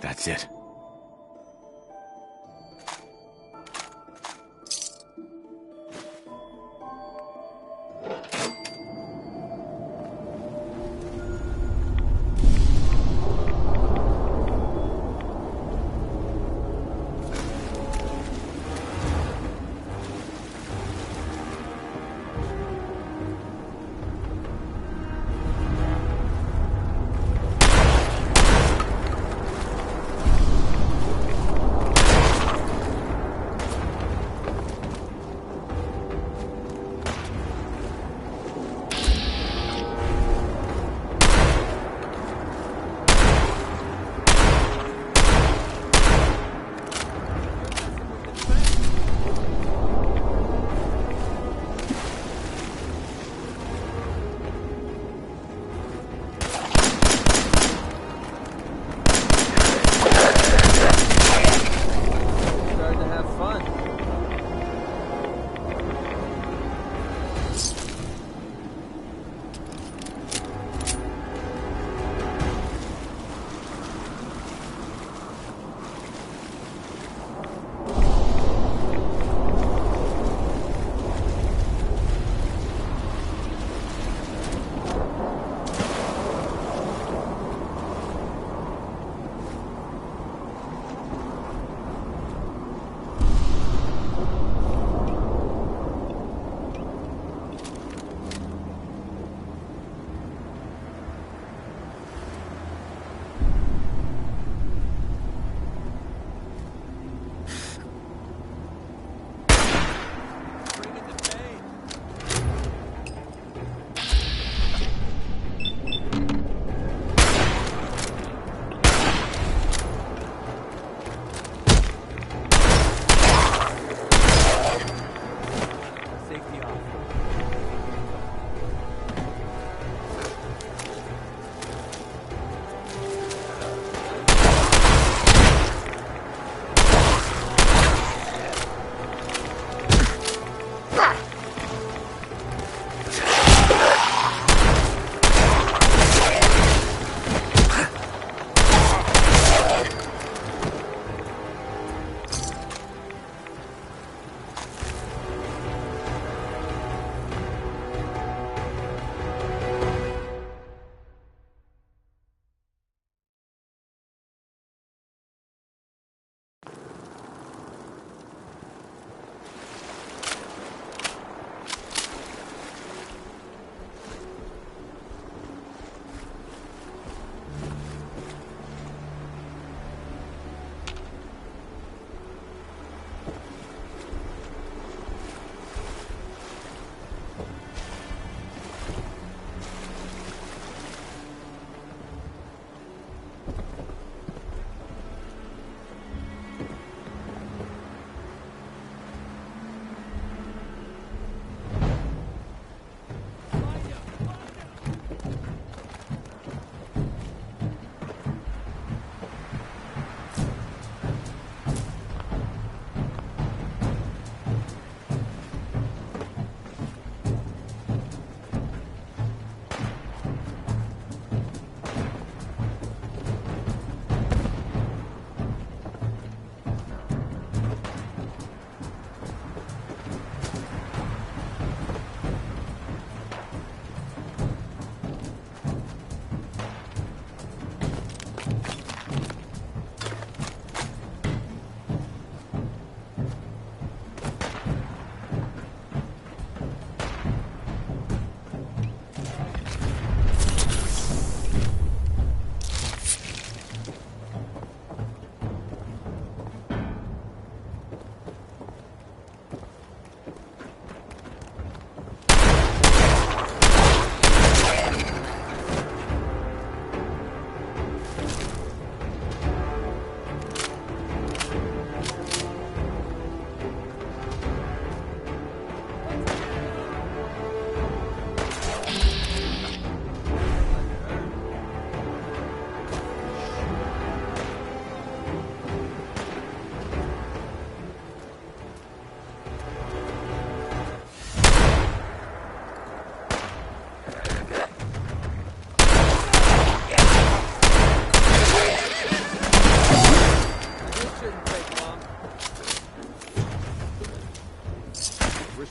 That's it.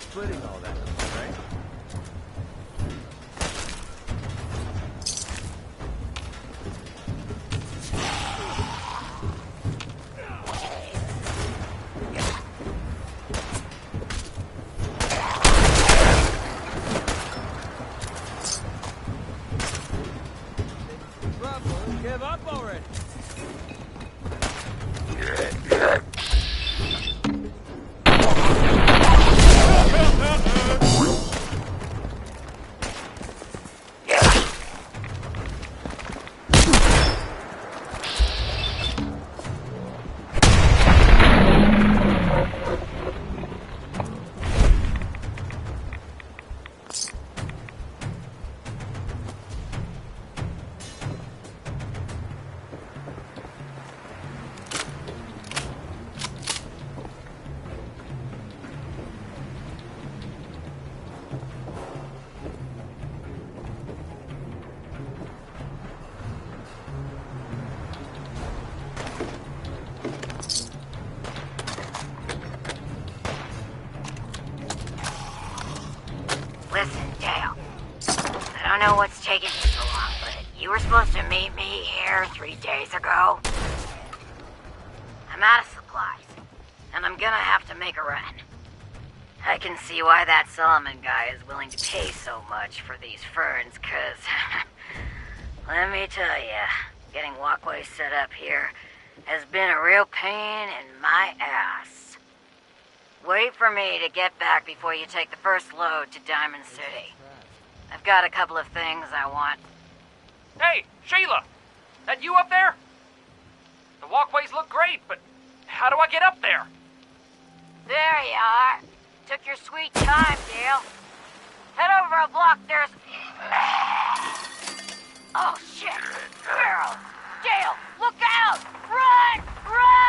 splitting all that, right? Give up already. Listen, Dale. I don't know what's taking you so long, but you were supposed to meet me here 3 days ago. I'm out of supplies, and I'm gonna have to make a run. I can see why that Solomon guy is willing to pay so much for these ferns, 'cause let me tell ya, getting walkways set up here has been a real pain in my ass. Wait for me to get back before you take the first load to Diamond City. I've got a couple of things I want. Hey, Sheila! That you up there? The walkways look great, but how do I get up there? There you are. Took your sweet time, Dale. Head over a block, there's... Oh, shit! Girl! Dale, look out! Run! Run!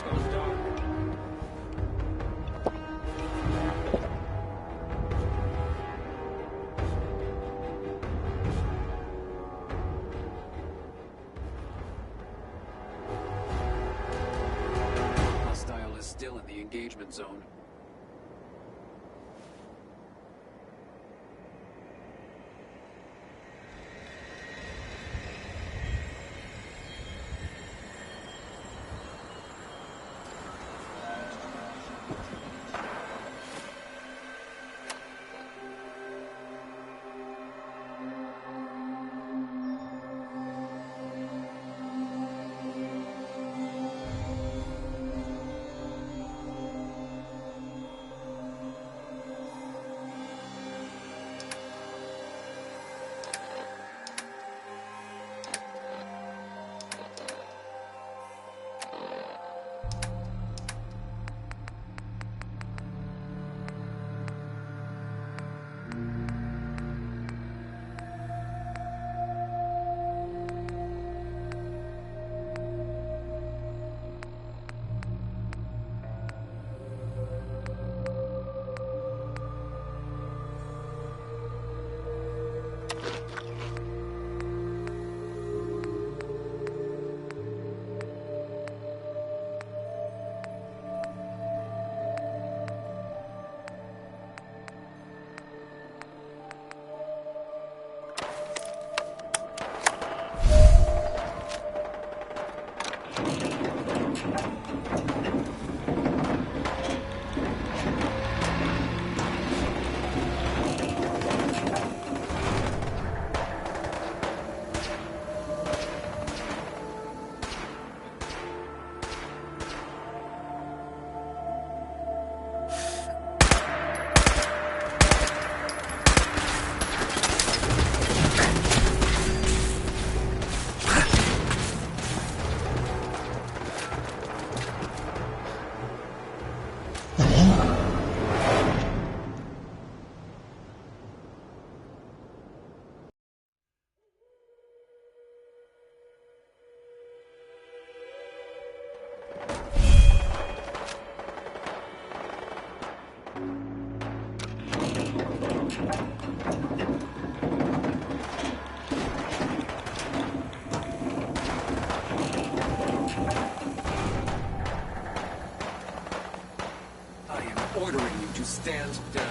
It's gone dark. Hostile is still in the engagement zone. Ordering you to stand down.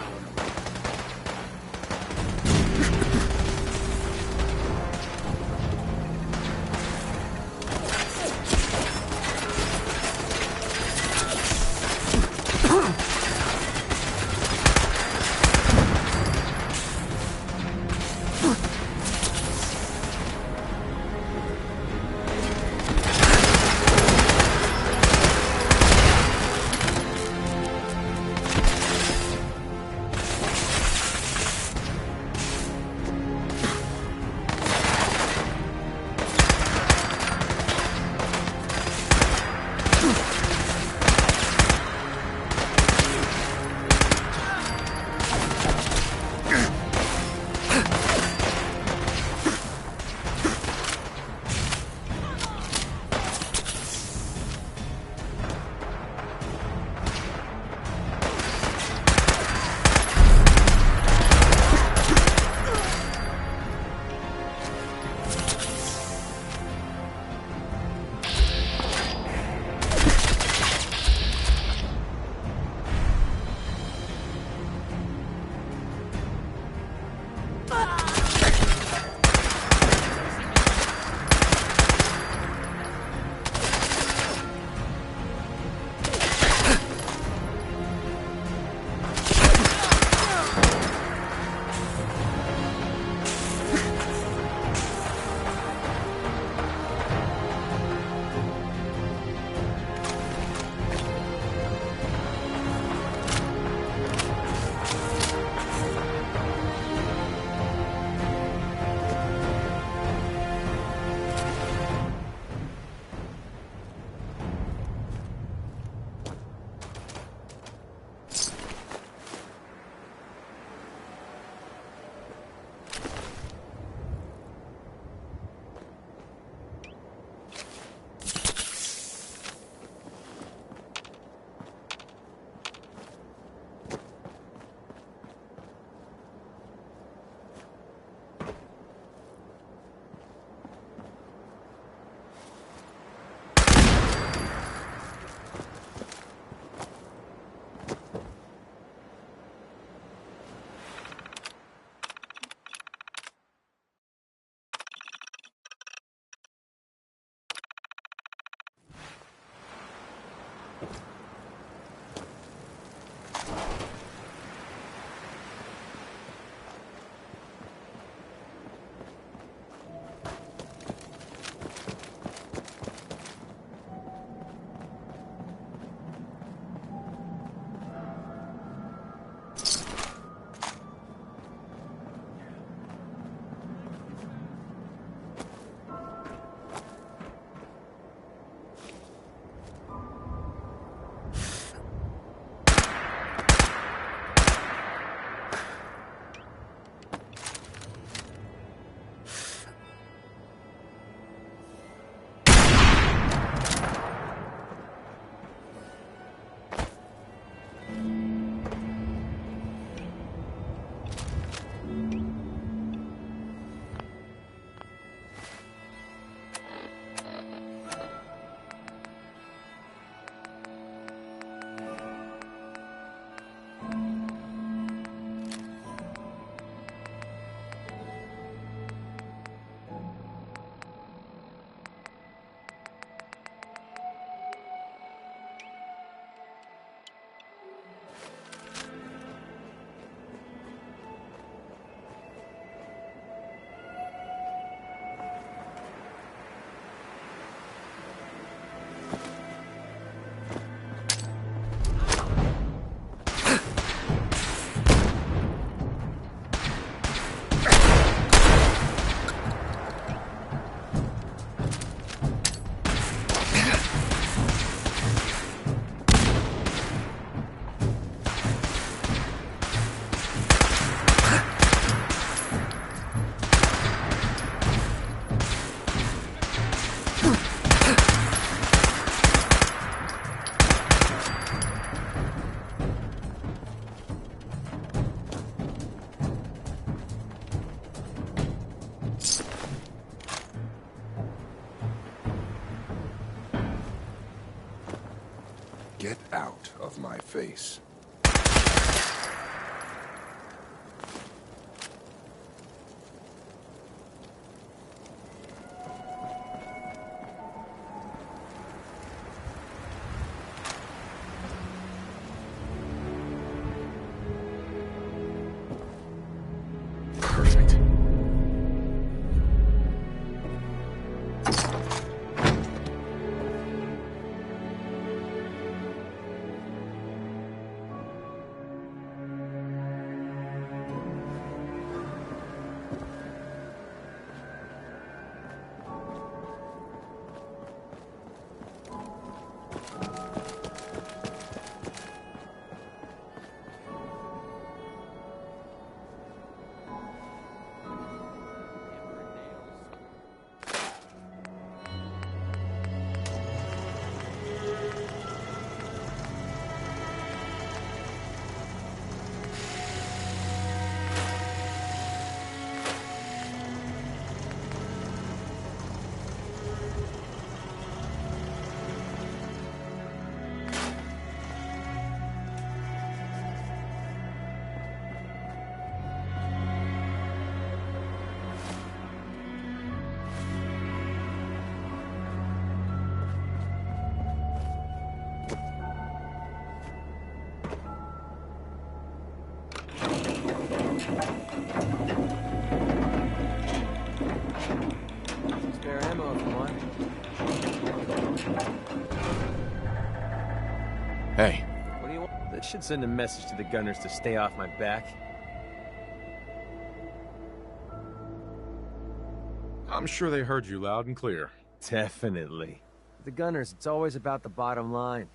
Get out of my face. Perfect. Spare ammo if you want. Hey, What do you want? This should send a message to the gunners to stay off my back. I'm sure they heard you loud and clear. Definitely. The gunners, it's always about the bottom line.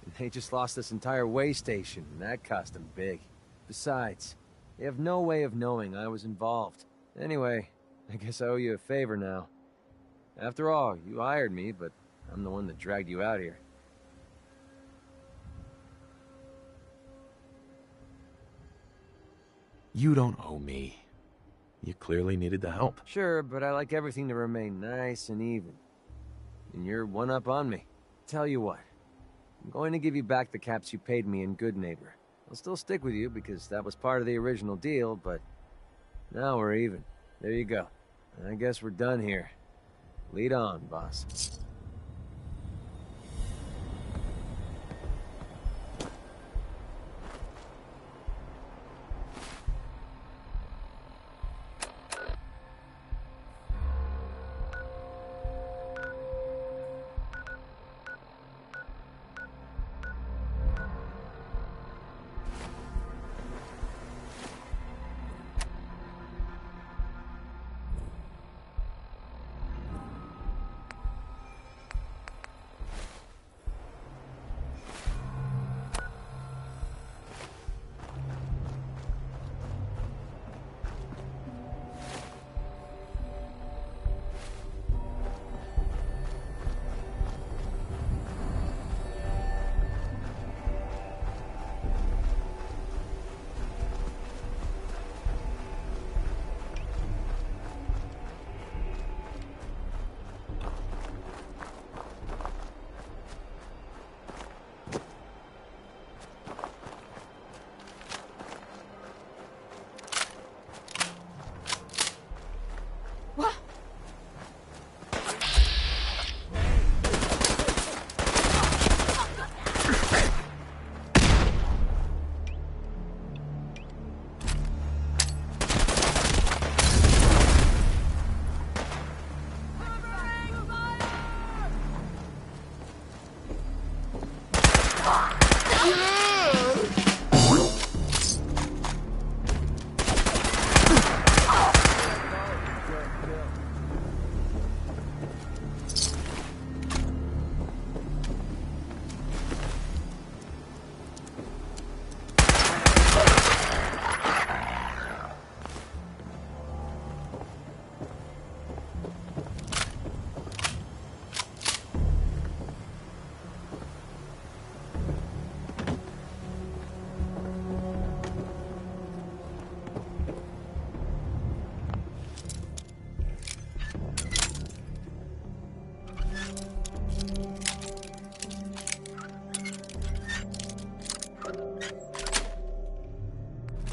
And they just lost this entire way station, and that cost them big. Besides, they have no way of knowing I was involved. Anyway, I guess I owe you a favor now. After all, you hired me, but I'm the one that dragged you out here. You don't owe me. You clearly needed the help. Sure, but I like everything to remain nice and even. And you're one up on me. Tell you what, I'm going to give you back the caps you paid me in Good Neighbor. I'll still stick with you because that was part of the original deal, but now we're even. There you go. I guess we're done here. Lead on, boss.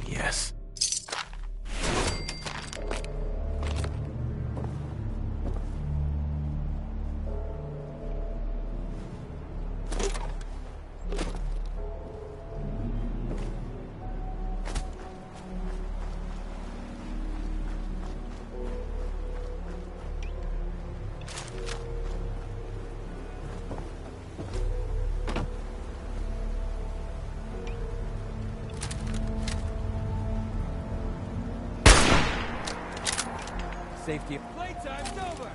Yes. Safety. Playtime's over!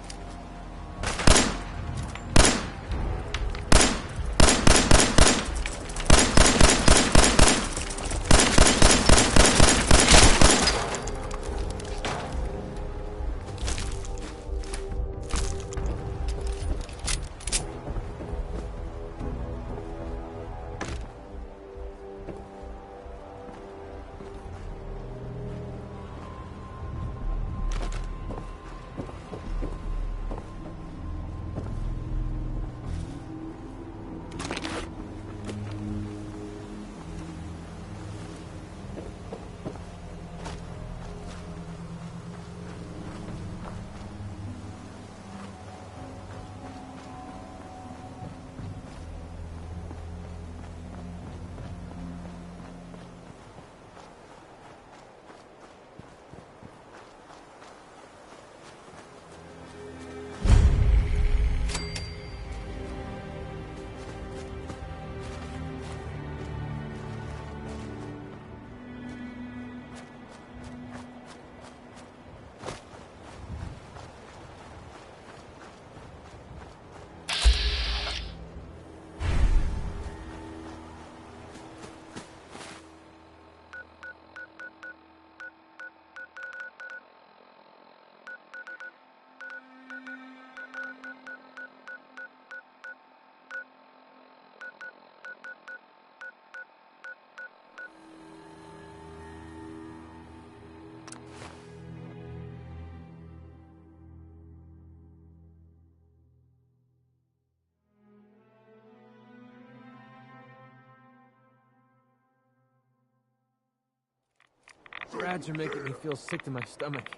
Rads are making me feel sick to my stomach.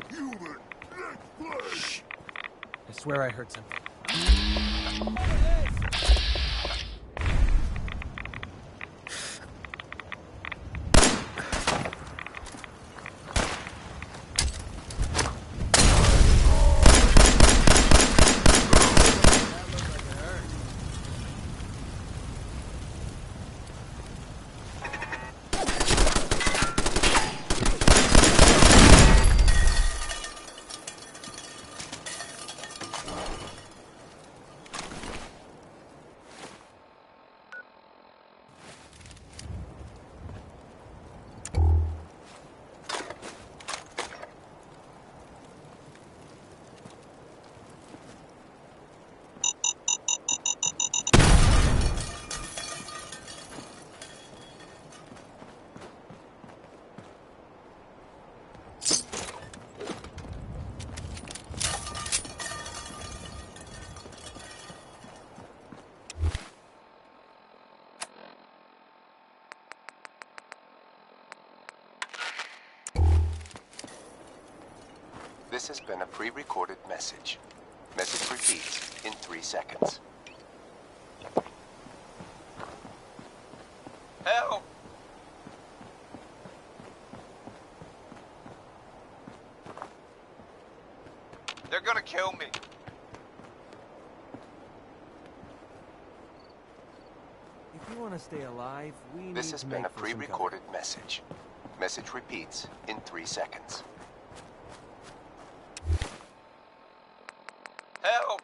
Human, Shh. I swear I heard something. This has been a pre-recorded message. Message repeats in 3 seconds. Help! They're gonna kill me. If you want to stay alive, we This need has to been make a for some cover. pre-recorded message. Message repeats in 3 seconds. Help!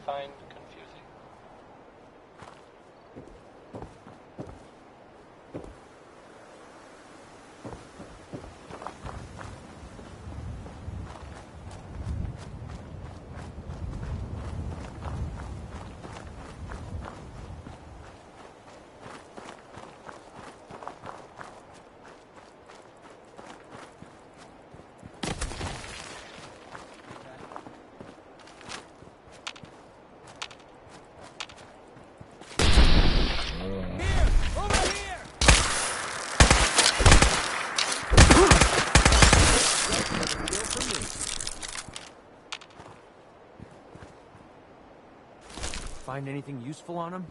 find confusing. Find anything useful on him?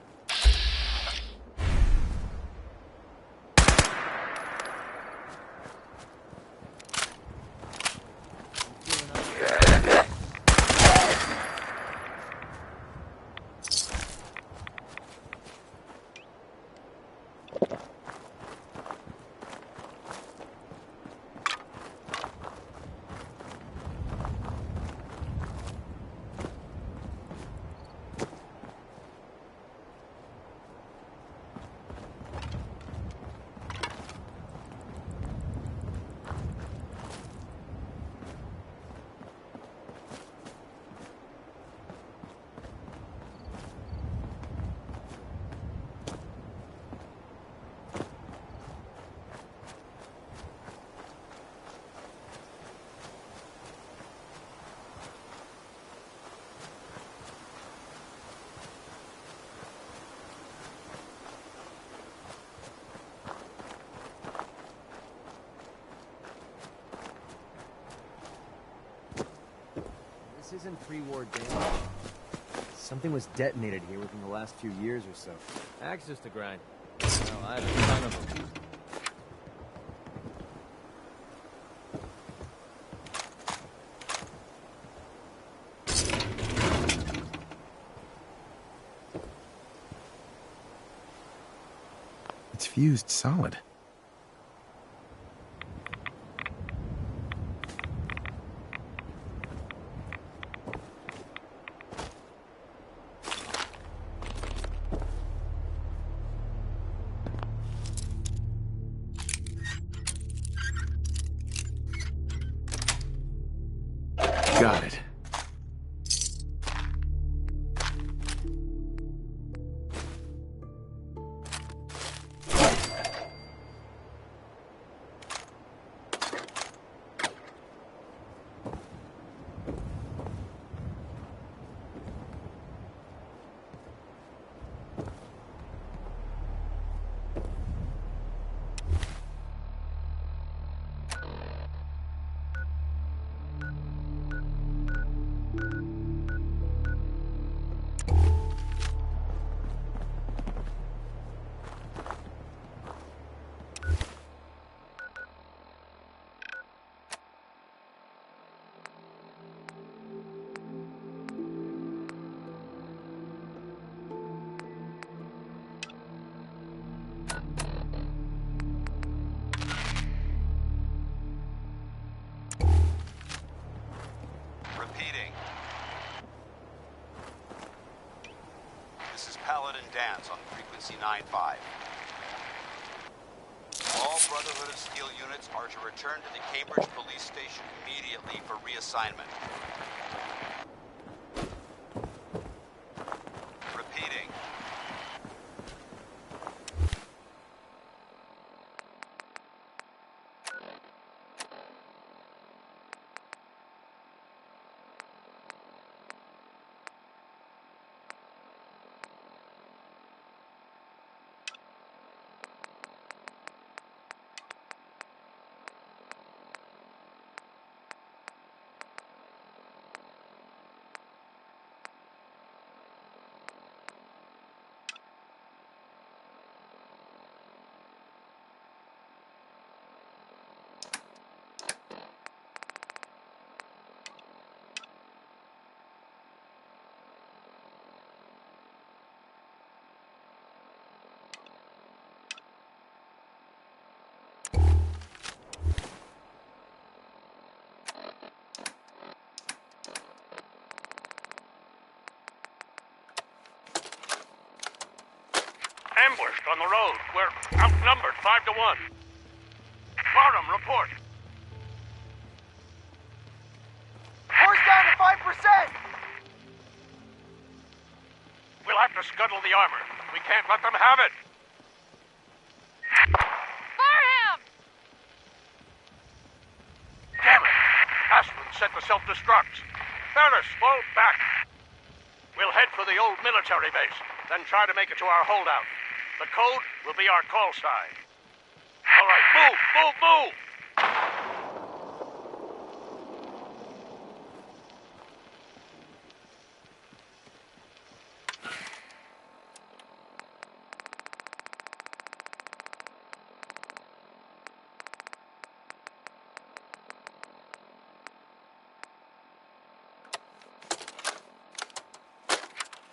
This isn't pre-war damage. Something was detonated here within the last few years or so. Access to grind. Well, I have a ton of them. It's fused solid. Got it. Repeating. This is Paladin Dance on frequency 9-5. All Brotherhood of Steel units are to return to the Cambridge police station immediately for reassignment. Repeating. Ambushed on the road. We're outnumbered 5-1. Barham, report. We're down to 5%! We'll have to scuttle the armor. We can't let them have it. Barham! Damn it! Aspen set the self-destructs. Ferris, fall back. We'll head for the old military base, then try to make it to our holdout. The code will be our call sign. All right, move, move, move!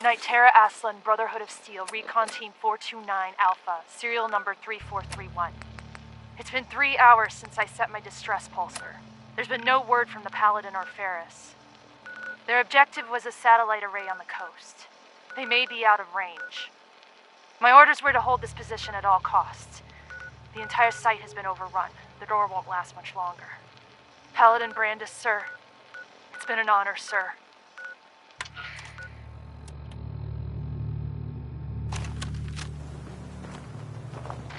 Nightera Aslan, Brotherhood of Steel, Recon Team 429 Alpha, serial number 3431. It's been 3 hours since I set my distress pulsar. There's been no word from the Paladin or Ferris. Their objective was a satellite array on the coast. They may be out of range. My orders were to hold this position at all costs. The entire site has been overrun. The door won't last much longer. Paladin Brandis, sir. It's been an honor, sir.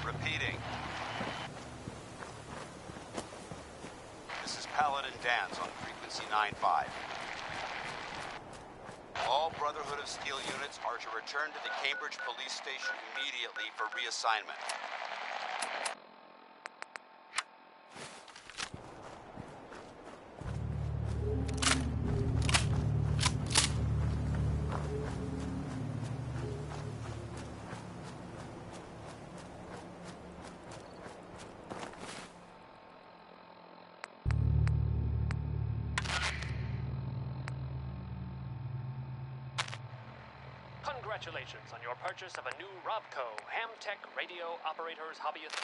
Repeating. This is Paladin Dance on frequency 9-5. All Brotherhood of Steel units are to return to the Cambridge police station immediately for reassignment. Congratulations on your purchase of a new Rovco Hamtech Radio Operators Hobbyist.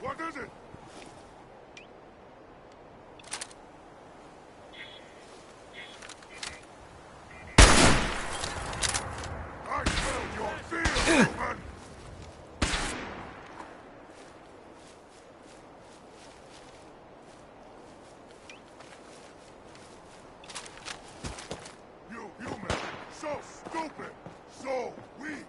What is it? I smell your fear, human! You human, so stupid, so weak.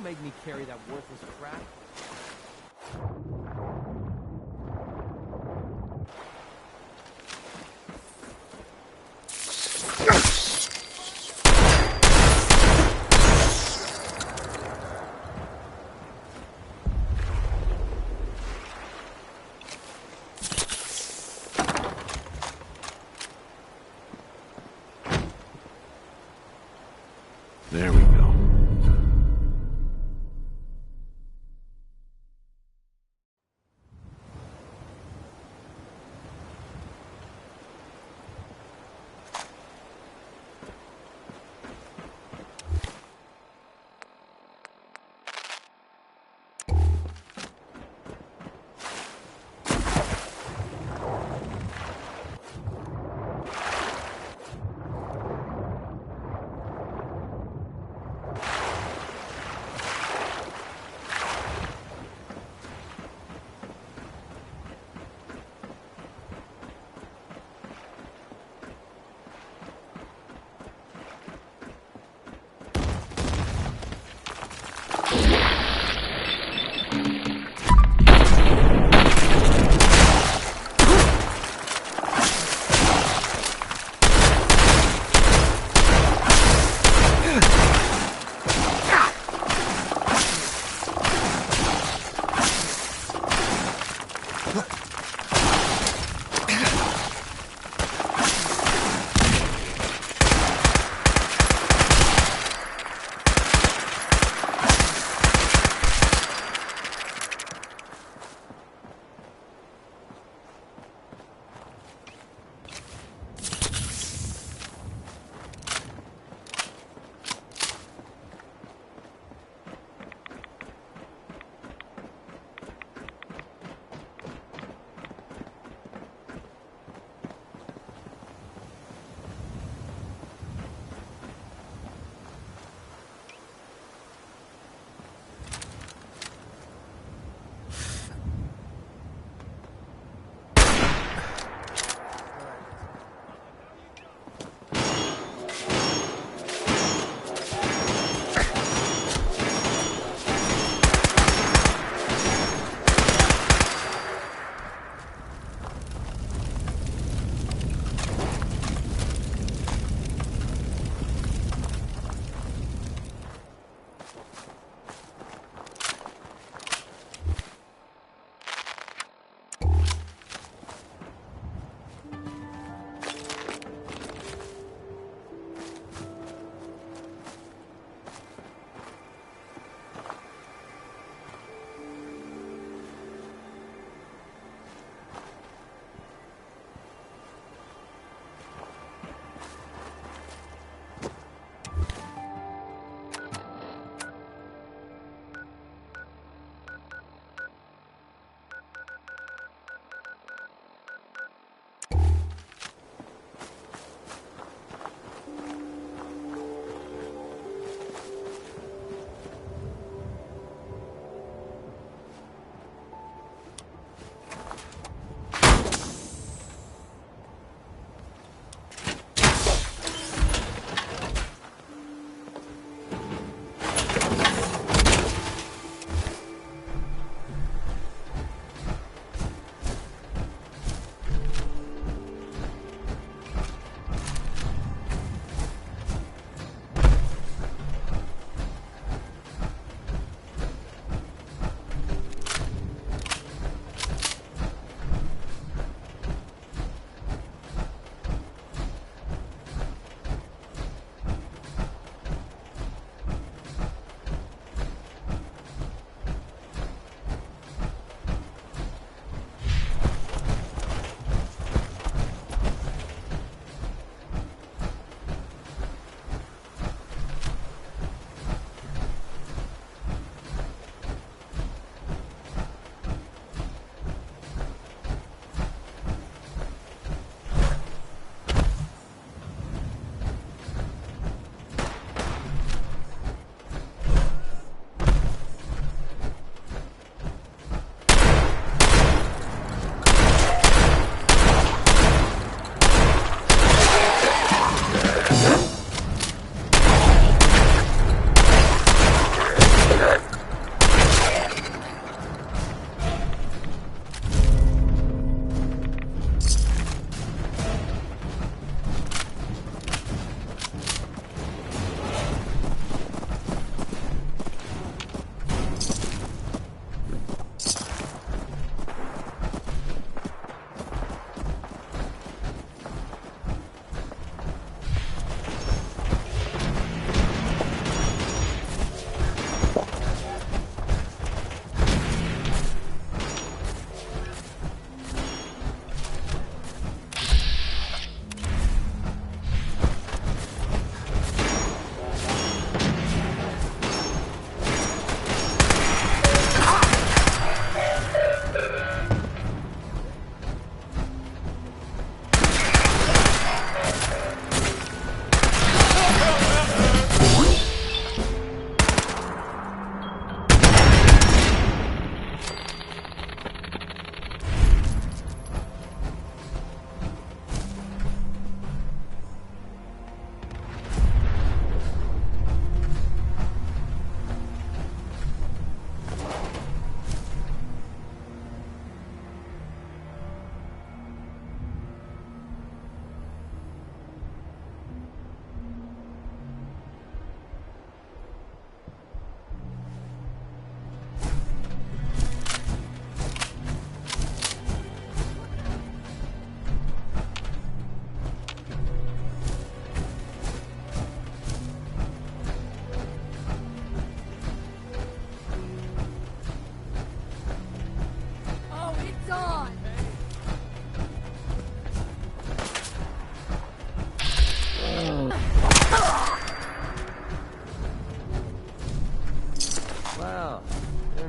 Make me carry that worthless crap. There we go.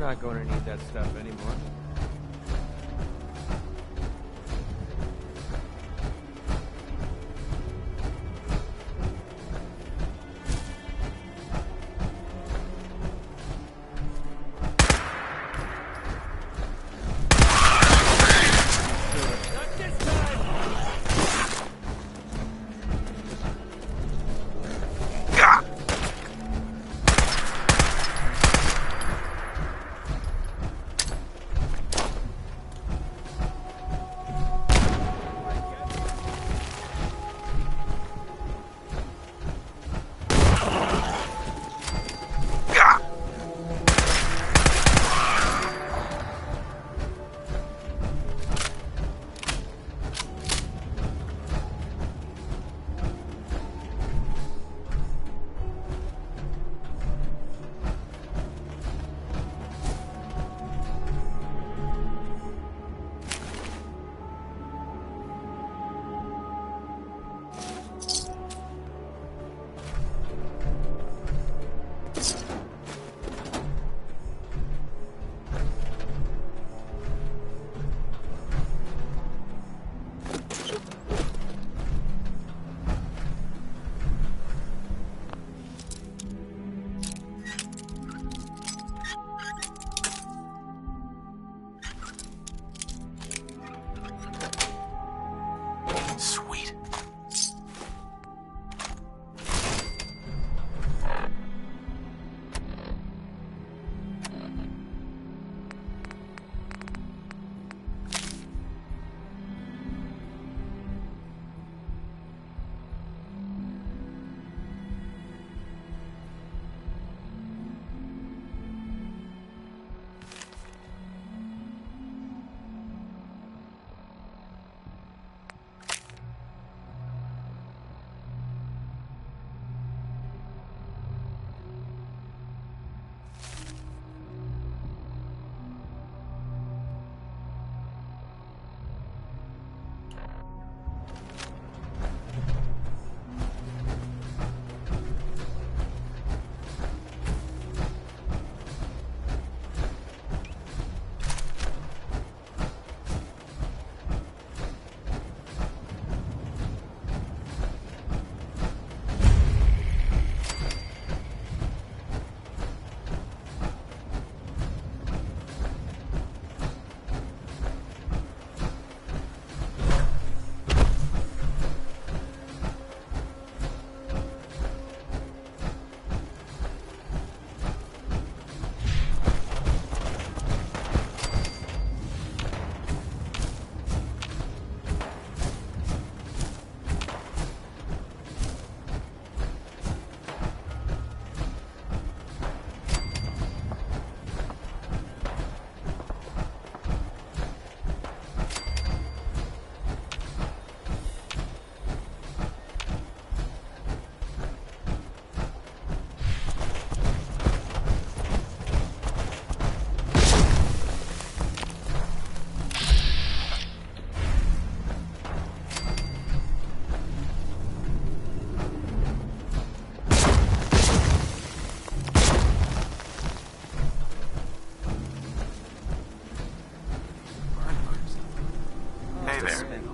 not going to need that stuff anymore.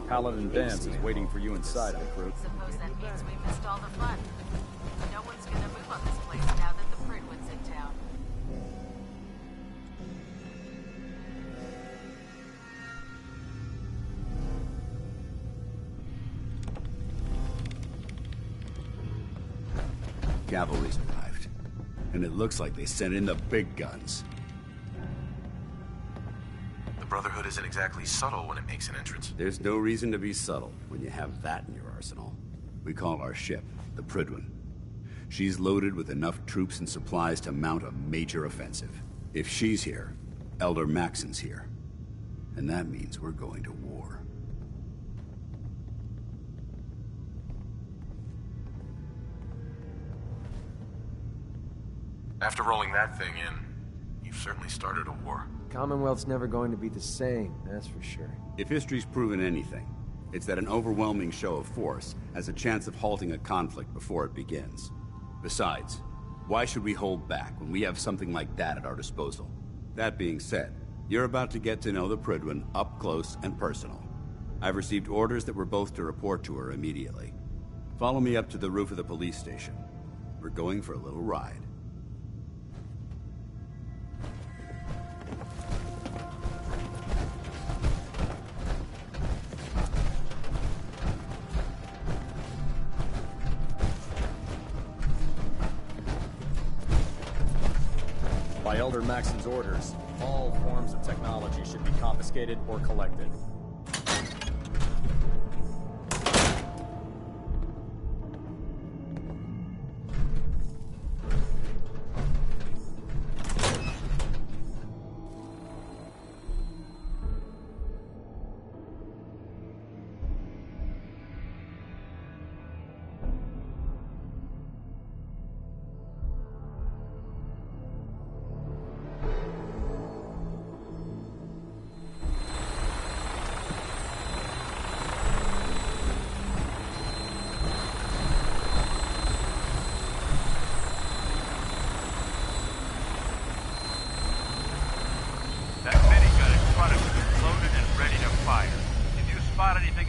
Paladin Dance is waiting for you inside, recruit. Suppose that means we missed all the fun. No one's gonna move on this place now that the Pridwood's in town. Cavalry's arrived. And it looks like they sent in the big guns. The Brotherhood isn't exactly subtle when it makes an entrance. There's no reason to be subtle when you have that in your arsenal. We call our ship the Pridwood. She's loaded with enough troops and supplies to mount a major offensive. If she's here, Elder Maxon's here. And that means we're going to war. After rolling that thing in, you've certainly started a war. Commonwealth's never going to be the same, that's for sure. If history's proven anything, it's that an overwhelming show of force has a chance of halting a conflict before it begins. Besides, why should we hold back when we have something like that at our disposal? That being said, you're about to get to know the Prydwen up close and personal. I've received orders that we're both to report to her immediately. Follow me up to the roof of the police station. We're going for a little ride. By Elder Maxon's orders, all forms of technology should be confiscated or collected.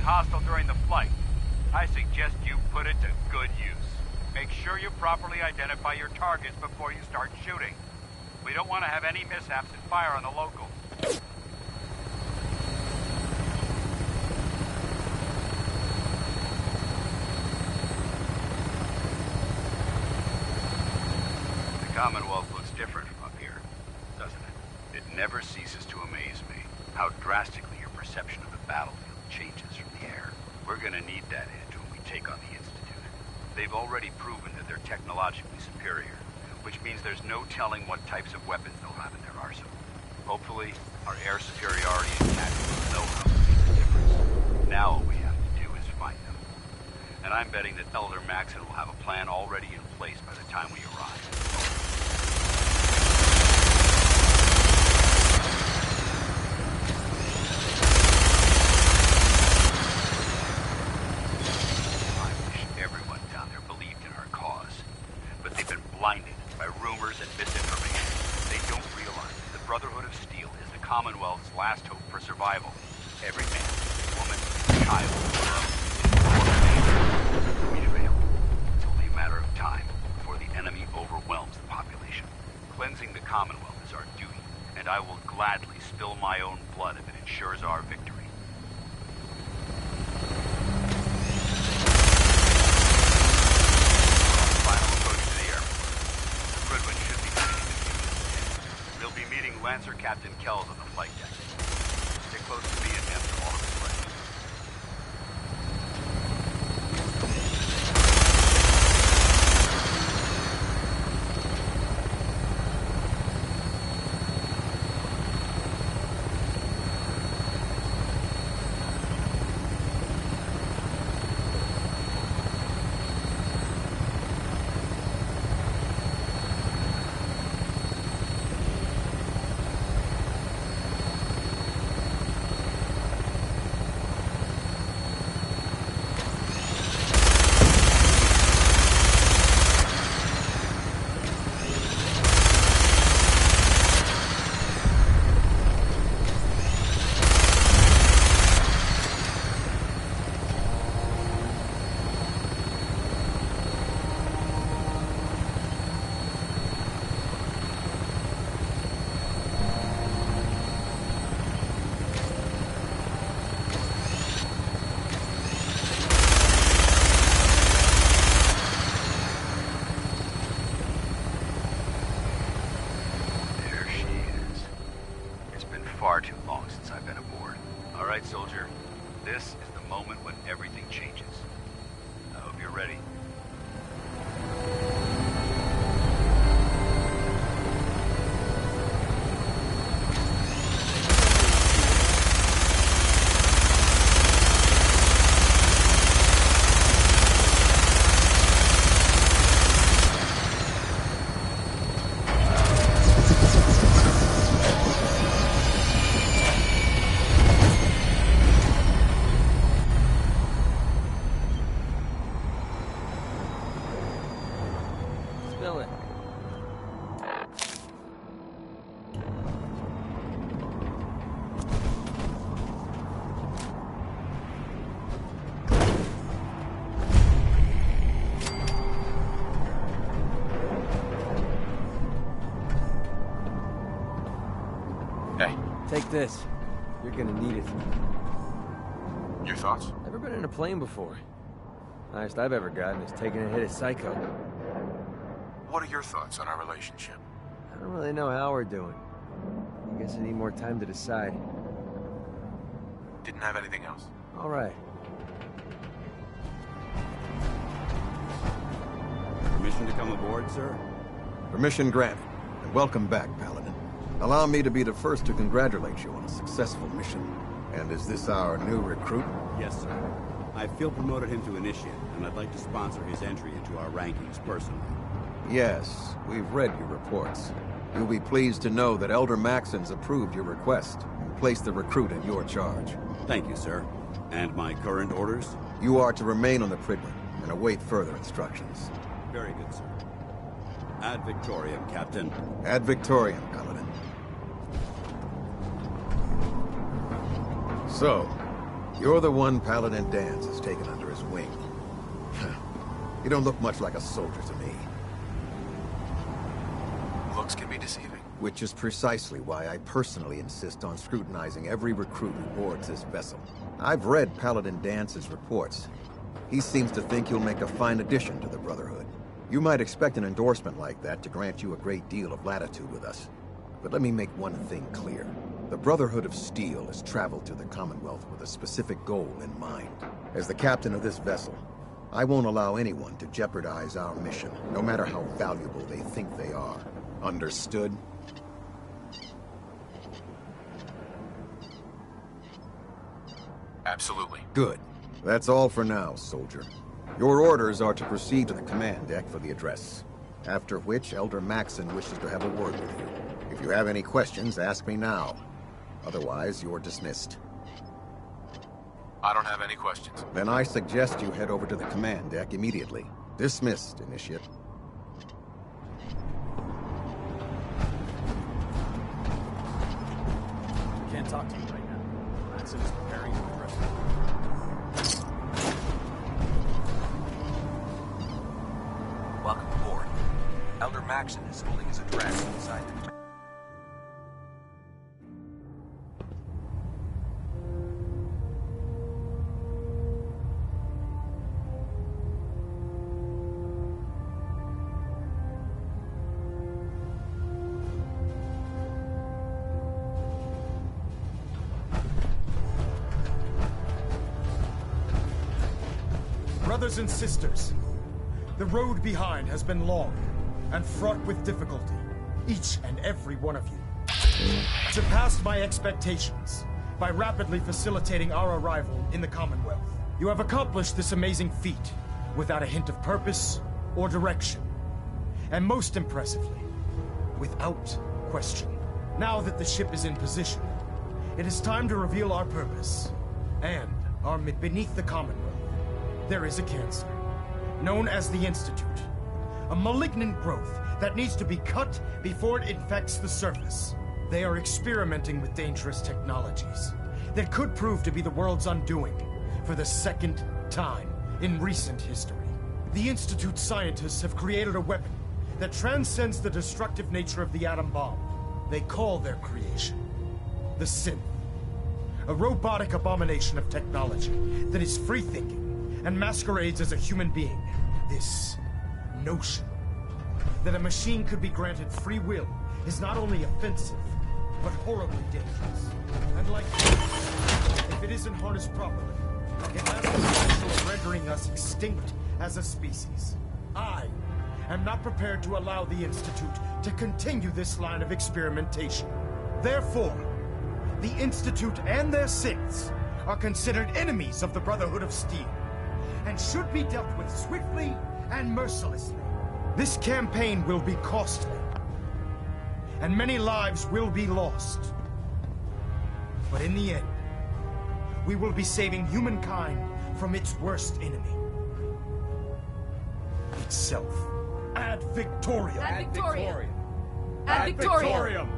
hostile during the flight. I suggest you put it to good use. Make sure you properly identify your targets before you start shooting. We don't want to have any mishaps and fire on the locals. The Commonwealth looks different from up here, doesn't it? It never ceases to amaze me how drastically your perception of the battlefield changes from the air. We're gonna need that edge when we take on the Institute. They've already proven that they're technologically superior, which means there's no telling what types of weapons they'll have in their arsenal. Hopefully, our air superiority and tactical know-how will make the difference. Now all we have to do is find them. And I'm betting that Elder Maxon will have a plan already in place by the time we arrive. Blinded by rumors and misinformation. They don't realize the Brotherhood of Steel is the Commonwealth's last hope for survival. Every man, woman, child, girl, we fail. It's only a matter of time before the enemy overwhelms the population. Cleansing the Commonwealth is our duty, and I will gladly spill my own blood if it ensures our victory. Lancer Captain Kells on the flight deck. Stay close to me and him for all of his plans. Far too long since I've been aboard. All right, soldier. This is the moment when everything changes. I hope you're ready. Hey. Take this. You're gonna need it. Your thoughts? Never been in a plane before. Highest I've ever gotten is taking a hit at Psycho. What are your thoughts on our relationship? I don't really know how we're doing. I guess I need more time to decide. Didn't have anything else? All right. Permission to come aboard, sir? Permission granted. And welcome back, Paladin. Allow me to be the first to congratulate you on a successful mission. And is this our new recruit? Yes, sir. I feel promoted him to initiate, and I'd like to sponsor his entry into our rankings personally. Yes, we've read your reports. You'll be pleased to know that Elder Maxon's approved your request and placed the recruit in your charge. Thank you, sir. And my current orders? You are to remain on the Prydwen and await further instructions. Very good, sir. Ad Victoriam, Captain. Ad Victoriam, Paladin. So, you're the one Paladin Danse has taken under his wing. You don't look much like a soldier to me. Looks can be deceiving. Which is precisely why I personally insist on scrutinizing every recruit who boards this vessel. I've read Paladin Dance's reports. He seems to think you'll make a fine addition to the Brotherhood. You might expect an endorsement like that to grant you a great deal of latitude with us. But let me make one thing clear. The Brotherhood of Steel has traveled to the Commonwealth with a specific goal in mind. As the captain of this vessel, I won't allow anyone to jeopardize our mission, no matter how valuable they think they are. Understood? Absolutely. Good. That's all for now, soldier. Your orders are to proceed to the command deck for the address. After which, Elder Maxon wishes to have a word with you. If you have any questions, ask me now. Otherwise, you're dismissed. I don't have any questions. Then I suggest you head over to the command deck immediately. Dismissed, Initiate. Can't talk to you right now. Maxon is preparing to address you. Welcome aboard. Elder Maxon is holding his address inside the... Brothers and sisters, the road behind has been long and fraught with difficulty, each and every one of you. Surpassed my expectations by rapidly facilitating our arrival in the Commonwealth. You have accomplished this amazing feat without a hint of purpose or direction. And most impressively, without question. Now that the ship is in position, it is time to reveal our purpose and our beneath the Commonwealth. There is a cancer, known as the Institute. A malignant growth that needs to be cut before it infects the surface. They are experimenting with dangerous technologies that could prove to be the world's undoing for the second time in recent history. The Institute scientists have created a weapon that transcends the destructive nature of the atom bomb. They call their creation the Synth. A robotic abomination of technology that is free-thinking and masquerades as a human being. This notion that a machine could be granted free will is not only offensive, but horribly dangerous. And like if it isn't harnessed properly, it has the potential of rendering us extinct as a species. I am not prepared to allow the Institute to continue this line of experimentation. Therefore, the Institute and their synths are considered enemies of the Brotherhood of Steel, and should be dealt with swiftly and mercilessly. This campaign will be costly, and many lives will be lost. But in the end, we will be saving humankind from its worst enemy. Itself. Ad Victoriam! Ad Victoriam! Ad Victoriam!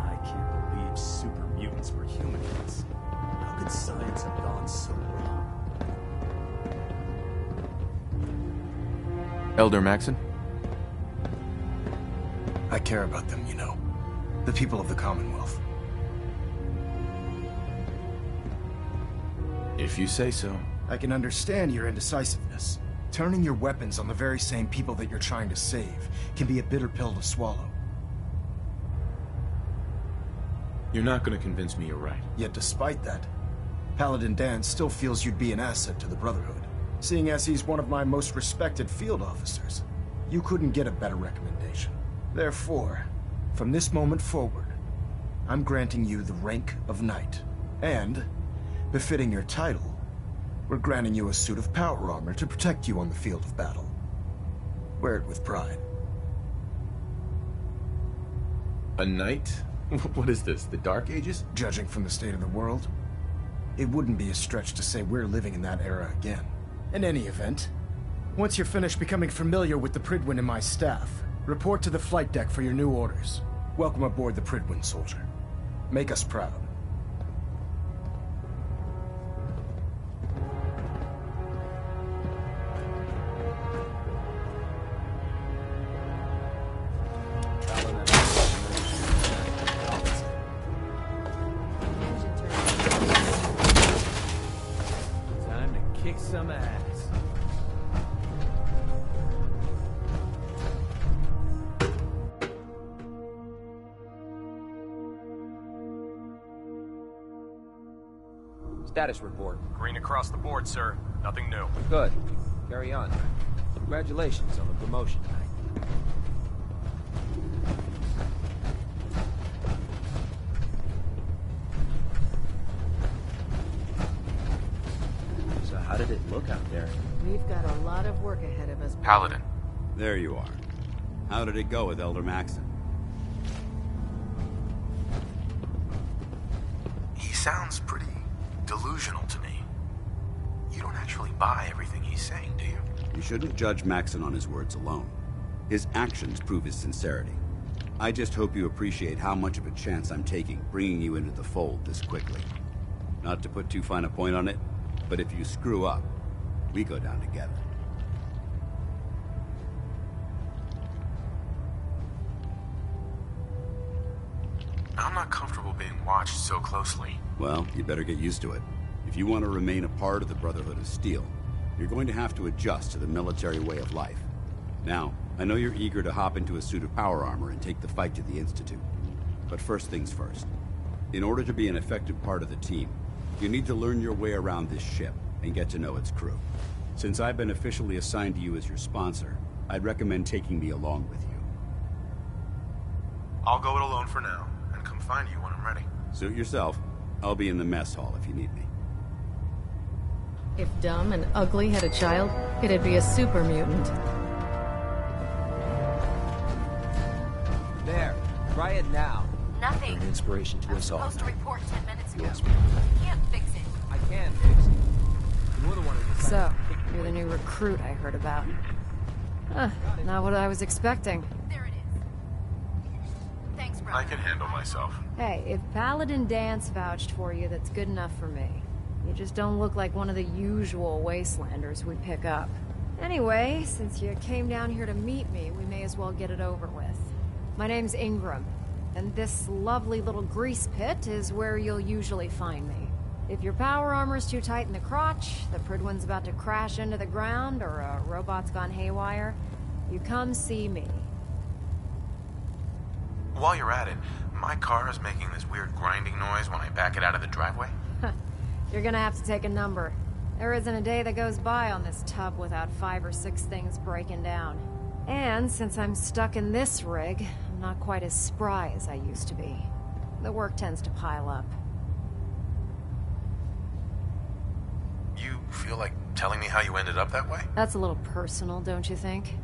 I can't believe super mutants were humanoids. How could science have gone so wrong? Elder Maxon? I care about them, you know. The people of the Commonwealth. If you say so. I can understand your indecisiveness. Turning your weapons on the very same people that you're trying to save can be a bitter pill to swallow. You're not going to convince me you're right. Yet despite that, Paladin Dan still feels you'd be an asset to the Brotherhood. Seeing as he's one of my most respected field officers, you couldn't get a better recommendation. Therefore, from this moment forward, I'm granting you the rank of Knight. And, befitting your title, we're granting you a suit of power armor to protect you on the field of battle. Wear it with pride. A knight? What is this, the Dark Ages? Judging from the state of the world, it wouldn't be a stretch to say we're living in that era again. In any event, once you're finished becoming familiar with the Prydwen and my staff, report to the flight deck for your new orders. Welcome aboard the Prydwen, soldier. Make us proud. Time to kick some ass. Status report. Green across the board, sir. Nothing new. Good. Carry on. Congratulations on the promotion tonight. So how did it look out there? We've got a lot of work ahead of us. Paladin. There you are. How did it go with Elder Maxon? He sounds pretty delusional to me. You don't actually buy everything he's saying, do you? You shouldn't judge Maxon on his words alone. His actions prove his sincerity. I just hope you appreciate how much of a chance I'm taking bringing you into the fold this quickly. Not to put too fine a point on it, but if you screw up, we go down together. I'm not comfortable being watched so closely. Well, you better get used to it. If you want to remain a part of the Brotherhood of Steel, you're going to have to adjust to the military way of life. Now, I know you're eager to hop into a suit of power armor and take the fight to the Institute. But first things first. In order to be an effective part of the team, you need to learn your way around this ship and get to know its crew. Since I've been officially assigned to you as your sponsor, I'd recommend taking me along with you. I'll go it alone for now, and come find you when I'm ready. Suit yourself. I'll be in the mess hall if you need me. If Dumb and Ugly had a child, it'd be a super mutant. There. Try it now. Nothing. An inspiration to I was us all. supposed to report 10 minutes ago. Yes. I can't fix it. I can fix it. You're the one who So, you're the new recruit I heard about. Huh, not what I was expecting. There it is. Thanks, brother. I can handle myself. Hey, if Paladin Dance vouched for you, that's good enough for me. You just don't look like one of the usual Wastelanders we pick up. Anyway, since you came down here to meet me, we may as well get it over with. My name's Ingram, and this lovely little grease pit is where you'll usually find me. If your power armor's too tight in the crotch, the Prydwen's about to crash into the ground, or a robot's gone haywire, you come see me. While you're at it, my car is making this weird grinding noise when I back it out of the driveway. You're gonna have to take a number. There isn't a day that goes by on this tub without 5 or 6 things breaking down. And since I'm stuck in this rig, I'm not quite as spry as I used to be. The work tends to pile up. You feel like telling me how you ended up that way? That's a little personal, don't you think?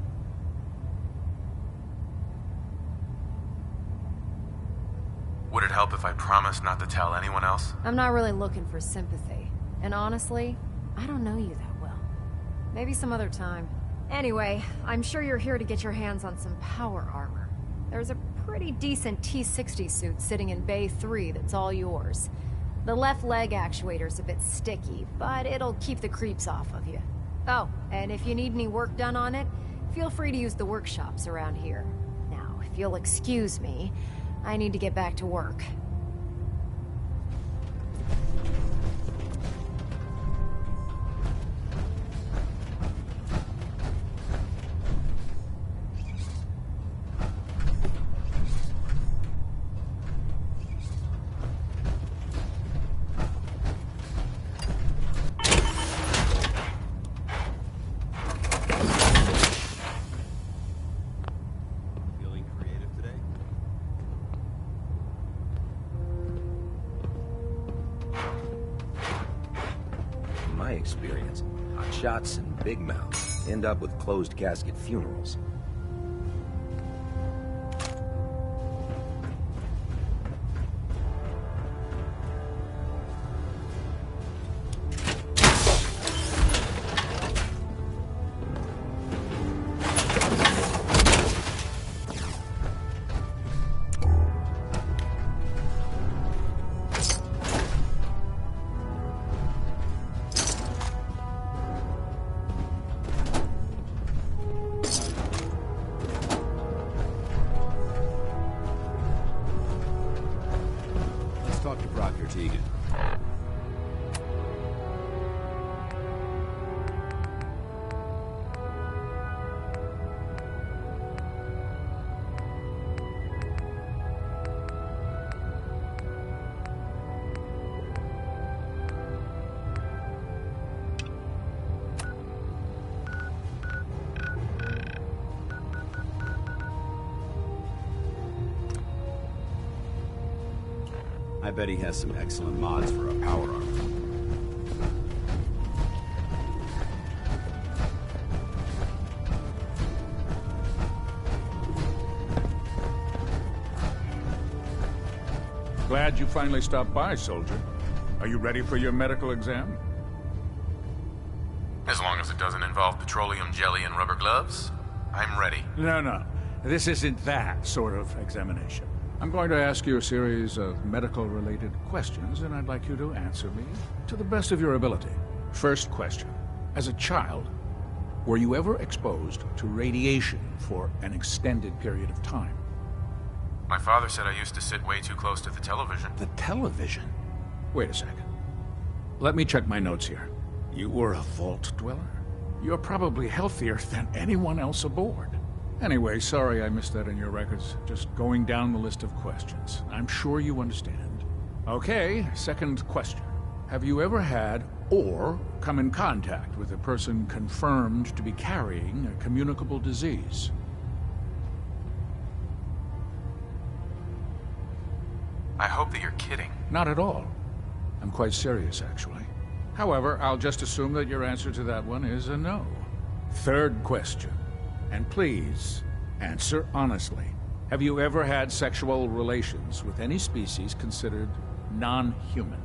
Would it help if I promised not to tell anyone else? I'm not really looking for sympathy. And honestly, I don't know you that well. Maybe some other time. Anyway, I'm sure you're here to get your hands on some power armor. There's a pretty decent T-60 suit sitting in Bay 3 that's all yours. The left leg actuator's a bit sticky, but it'll keep the creeps off of you. Oh, and if you need any work done on it, feel free to use the workshops around here. Now, if you'll excuse me, I need to get back to work. Experience. Hot shots and big mouths end up with closed casket funerals. I bet he has some excellent mods for a power armor. Glad you finally stopped by, soldier. Are you ready for your medical exam? As long as it doesn't involve petroleum jelly and rubber gloves, I'm ready. No. This isn't that sort of examination. I'm going to ask you a series of medical-related questions, and I'd like you to answer me to the best of your ability. First question. As a child, were you ever exposed to radiation for an extended period of time? My father said I used to sit way too close to the television. The television? Wait a second. Let me check my notes here. You were a vault dweller? You're probably healthier than anyone else aboard. Anyway, sorry I missed that in your records. Just going down the list of questions. I'm sure you understand. Okay, second question. Have you ever had or come in contact with a person confirmed to be carrying a communicable disease? I hope that you're kidding. Not at all. I'm quite serious, actually. However, I'll just assume that your answer to that one is a no. Third question. And please, answer honestly. Have you ever had sexual relations with any species considered non-human?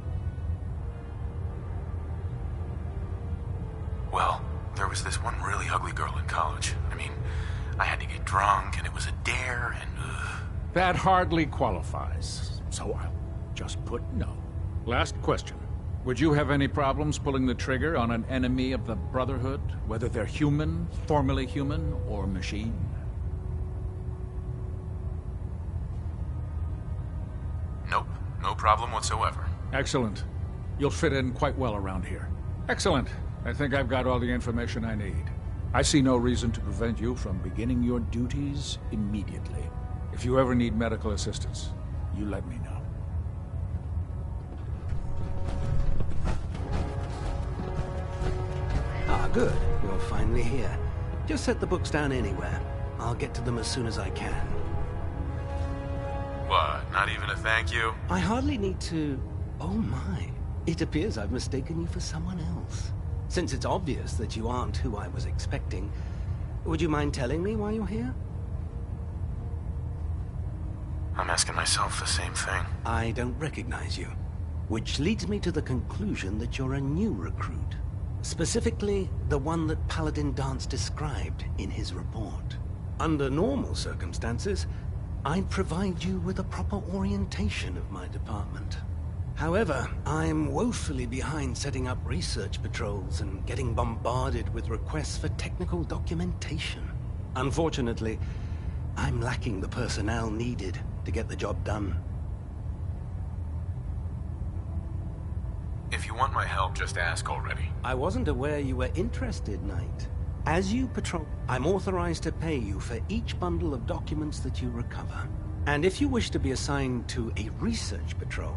Well, there was this one really ugly girl in college. I mean, I had to get drunk, and it was a dare, and That hardly qualifies, so I'll just put no. Last question. Would you have any problems pulling the trigger on an enemy of the Brotherhood, whether they're human, formerly human, or machine? Nope. No problem whatsoever. Excellent. You'll fit in quite well around here. Excellent. I think I've got all the information I need. I see no reason to prevent you from beginning your duties immediately. If you ever need medical assistance, you let me know. Ah, good. You're finally here. Just set the books down anywhere. I'll get to them as soon as I can. What? Not even a thank you? I hardly need to... Oh my. It appears I've mistaken you for someone else. Since it's obvious that you aren't who I was expecting, would you mind telling me why you're here? I'm asking myself the same thing. I don't recognize you. Which leads me to the conclusion that you're a new recruit. Specifically, the one that Paladin Dance described in his report. Under normal circumstances, I'd provide you with a proper orientation of my department. However, I'm woefully behind setting up research patrols and getting bombarded with requests for technical documentation. Unfortunately, I'm lacking the personnel needed to get the job done. If you want my help, just ask already. I wasn't aware you were interested, Knight. As you patrol, I'm authorized to pay you for each bundle of documents that you recover. And if you wish to be assigned to a research patrol,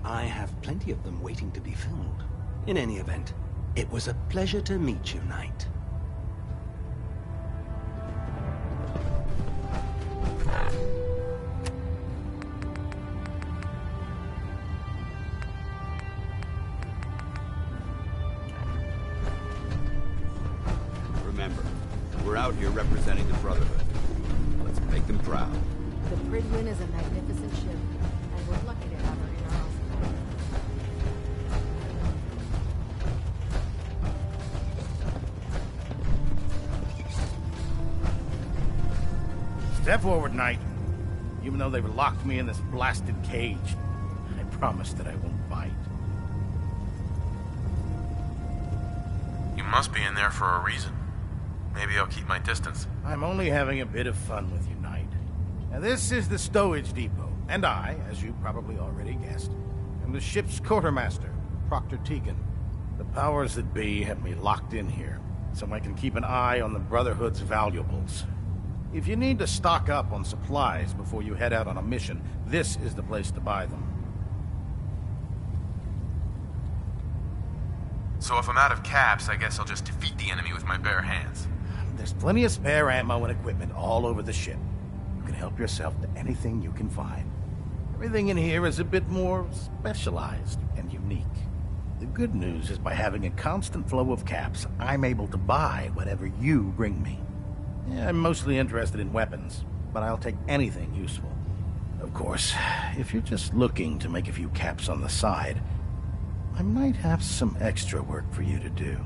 I have plenty of them waiting to be filled. In any event, it was a pleasure to meet you, Knight. Remember, we're out here representing the Brotherhood. Let's make them proud. The Prydwen is a magnificent ship, and we're lucky to have her in our arsenal. Step forward, Knight. Even though they've locked me in this blasted cage, I promise that I won't bite. You must be in there for a reason. Maybe I'll keep my distance. I'm only having a bit of fun with you, Knight. Now, this is the stowage depot, and I, as you probably already guessed, am the ship's quartermaster, Proctor Tegan. The powers that be have me locked in here, so I can keep an eye on the Brotherhood's valuables. If you need to stock up on supplies before you head out on a mission, this is the place to buy them. So if I'm out of caps, I guess I'll just defeat the enemy with my bare hands. There's plenty of spare ammo and equipment all over the ship. You can help yourself to anything you can find. Everything in here is a bit more specialized and unique. The good news is by having a constant flow of caps, I'm able to buy whatever you bring me. Yeah, I'm mostly interested in weapons, but I'll take anything useful. Of course, if you're just looking to make a few caps on the side, I might have some extra work for you to do.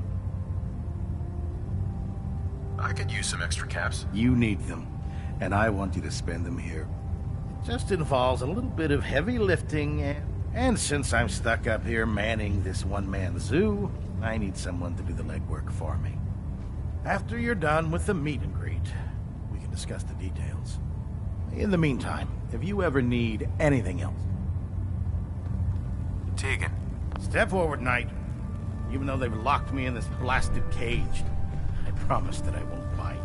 I could use some extra caps. You need them, and I want you to spend them here. It just involves a little bit of heavy lifting, and since I'm stuck up here manning this one-man zoo, I need someone to do the legwork for me. After you're done with the meet and greet, we can discuss the details. In the meantime, if you ever need anything else... Tegan. Step forward, Knight. Even though they've locked me in this blasted cage, I promise that I won't bite.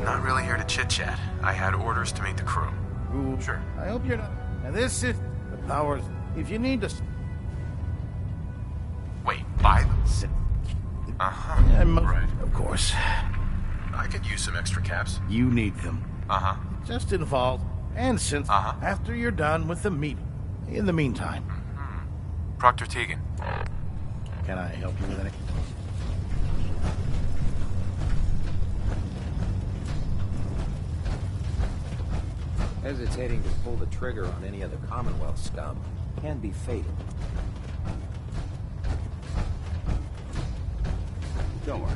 Not really here to chit-chat. I had orders to meet the crew. Ooh, sure. I hope you're not... Now this is the powers... If you need to... Wait, buy them? Uh-huh. Right. Of course. I could use some extra caps. You need them. Uh-huh. Just involved. And since... After you're done with the meeting. In the meantime... Proctor Tegan. Can I help you with anything? Hesitating to pull the trigger on any of the Commonwealth scum can be fatal. Don't worry.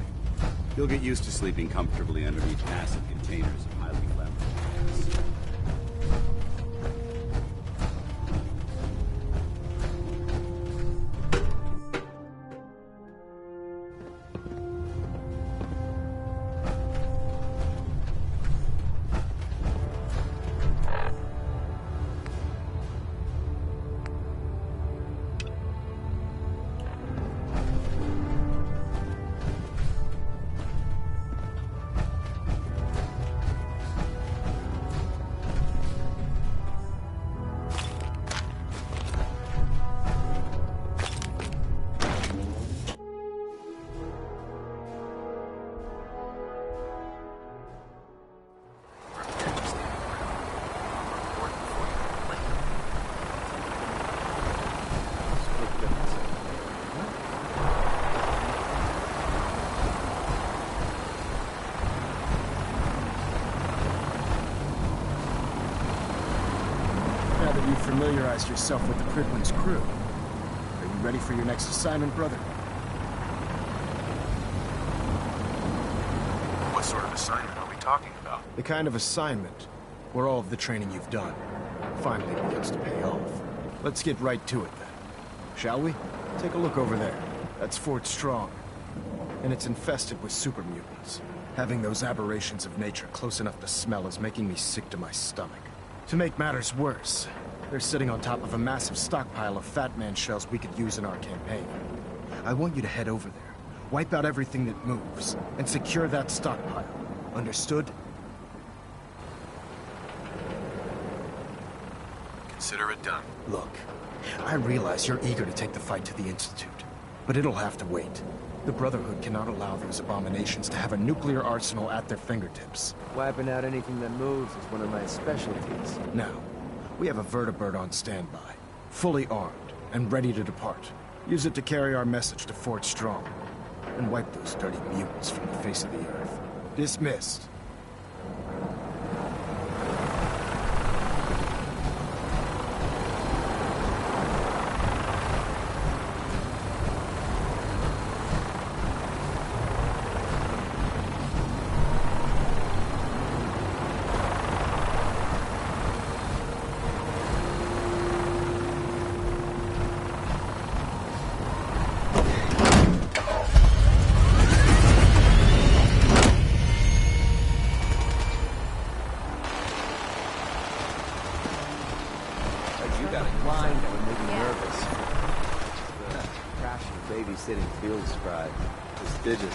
You'll get used to sleeping comfortably underneath massive containers of highly flammable gas. Familiarize yourself with the Prydwen's crew. Are you ready for your next assignment, brother? What sort of assignment are we talking about? The kind of assignment where all of the training you've done finally begins to pay off. Let's get right to it, then. Shall we? Take a look over there. That's Fort Strong. And it's infested with super mutants. Having those aberrations of nature close enough to smell is making me sick to my stomach. To make matters worse, they're sitting on top of a massive stockpile of Fat Man shells we could use in our campaign. I want you to head over there, wipe out everything that moves, and secure that stockpile. Understood? Consider it done. Look, I realize you're eager to take the fight to the Institute, but it'll have to wait. The Brotherhood cannot allow those abominations to have a nuclear arsenal at their fingertips. Wiping out anything that moves is one of my specialties. Now, we have a vertibird on standby, fully armed and ready to depart. Use it to carry our message to Fort Strong, and wipe those dirty mutants from the face of the earth. Dismissed. Babysitting field scribe. Prestigious.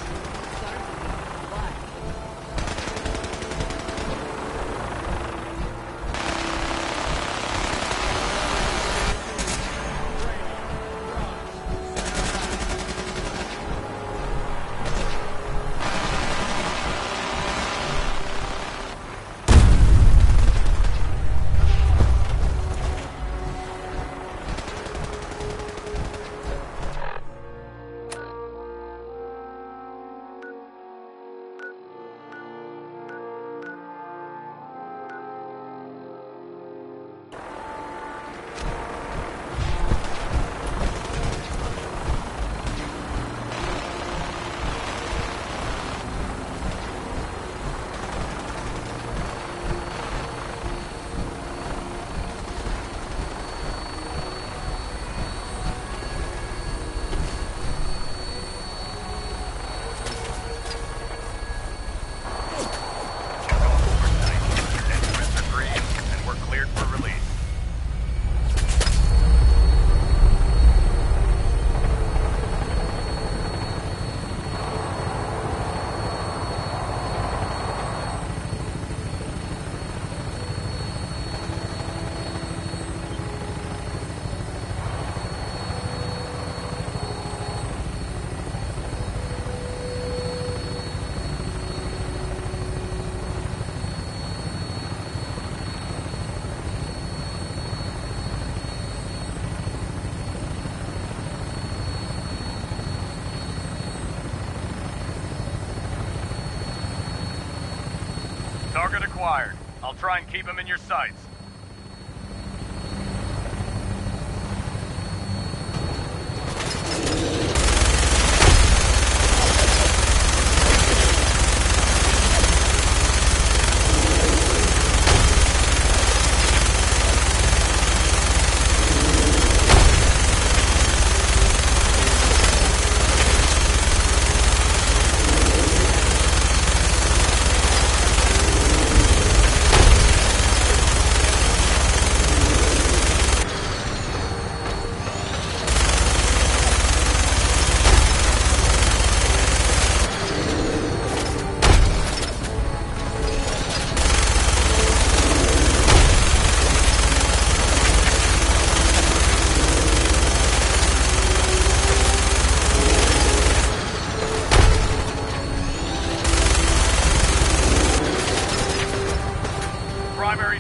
Target acquired. I'll try and keep him in your sights.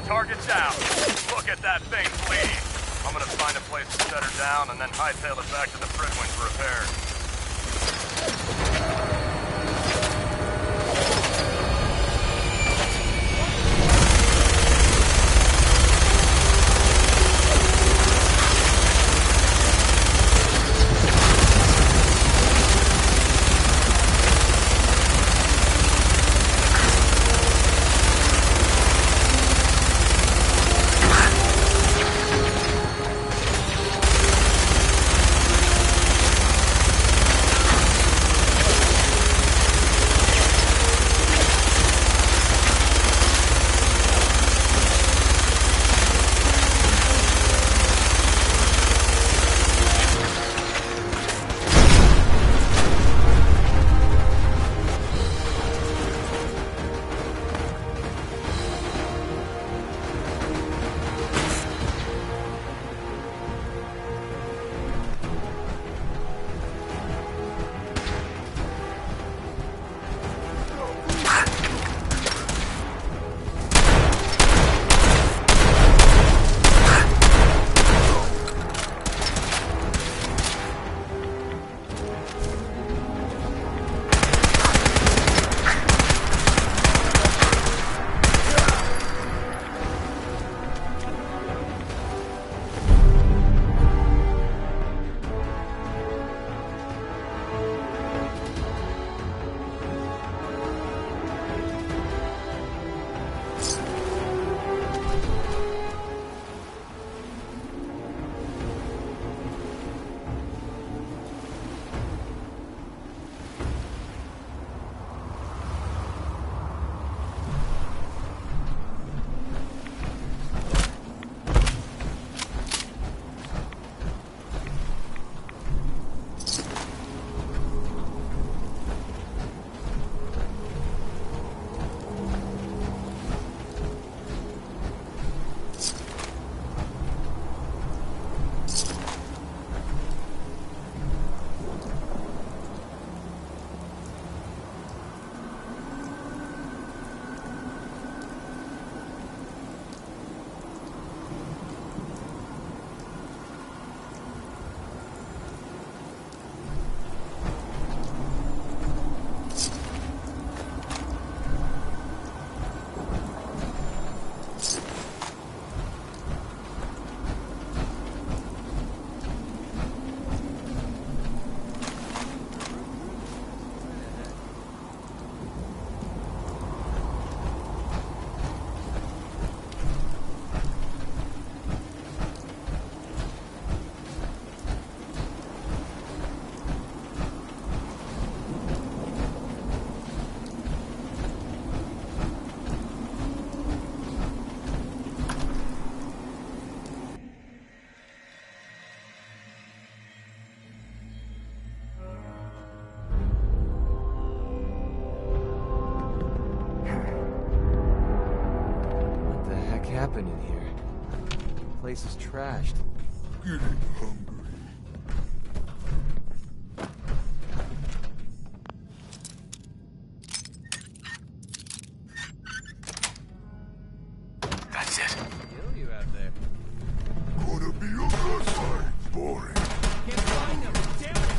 Target down. Look at that thing bleeding. I'm gonna find a place to set her down and then hightail it back to the Prydwen for repairs. open in here. The place is trashed. Getting hungry. That's it. Kill you out there. Gonna be a good fight, boring. Can't find them. Damn it!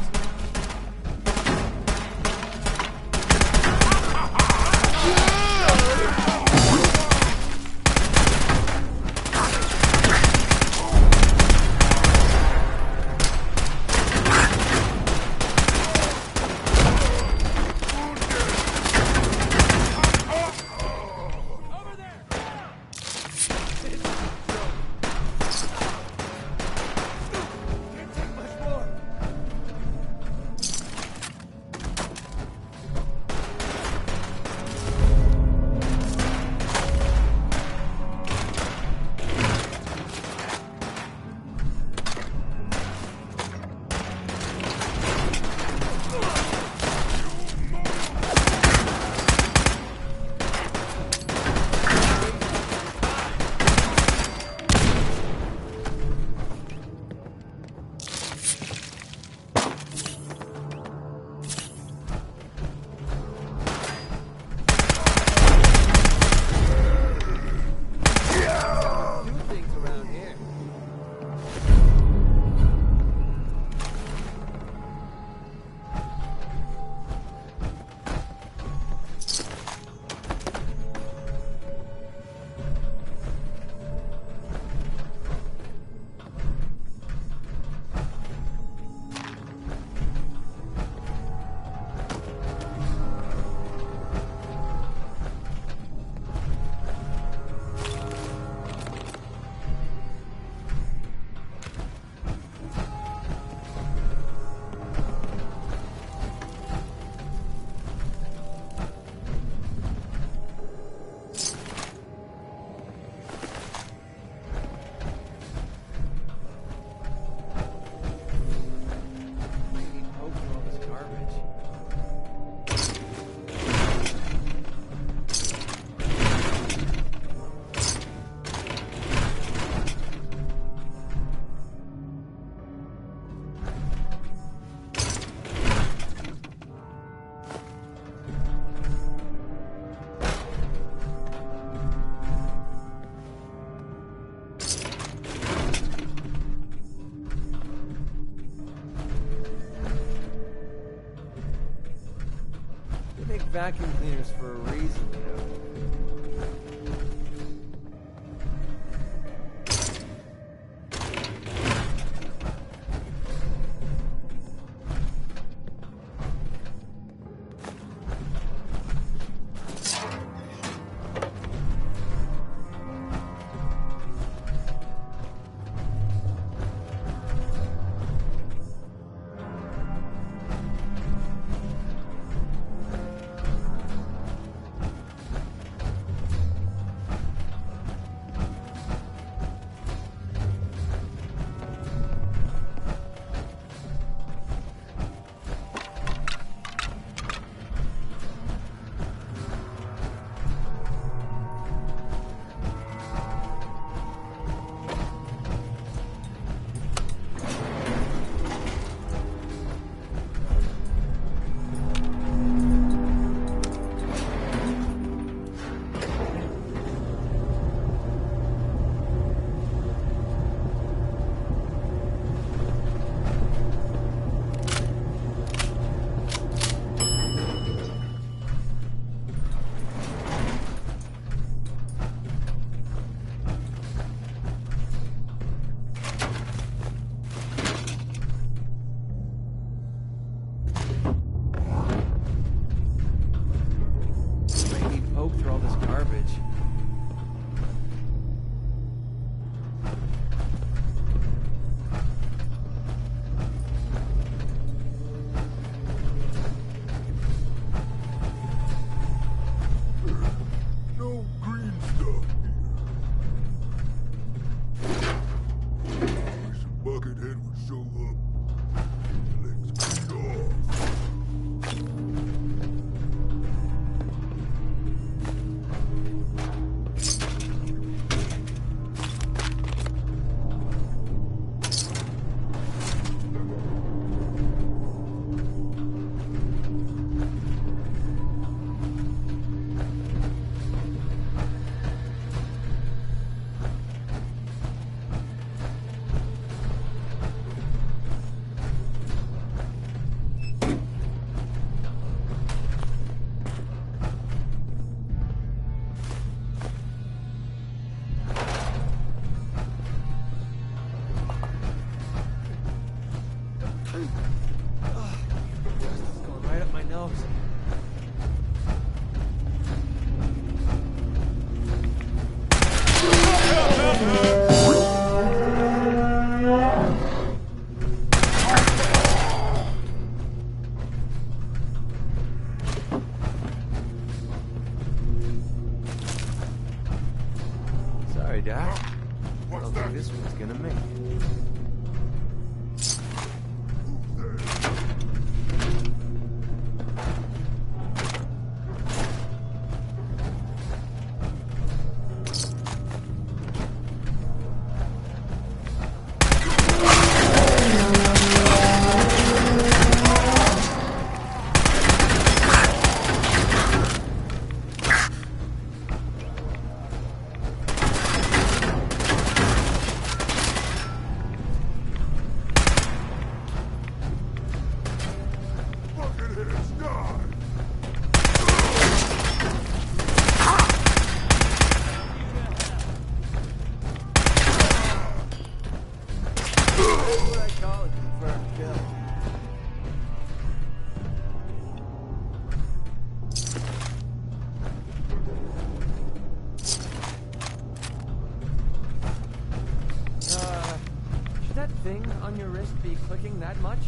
Vacuum cleaners for a reason, you know. I don't think this one's gonna make it. On your wrist be clicking that much?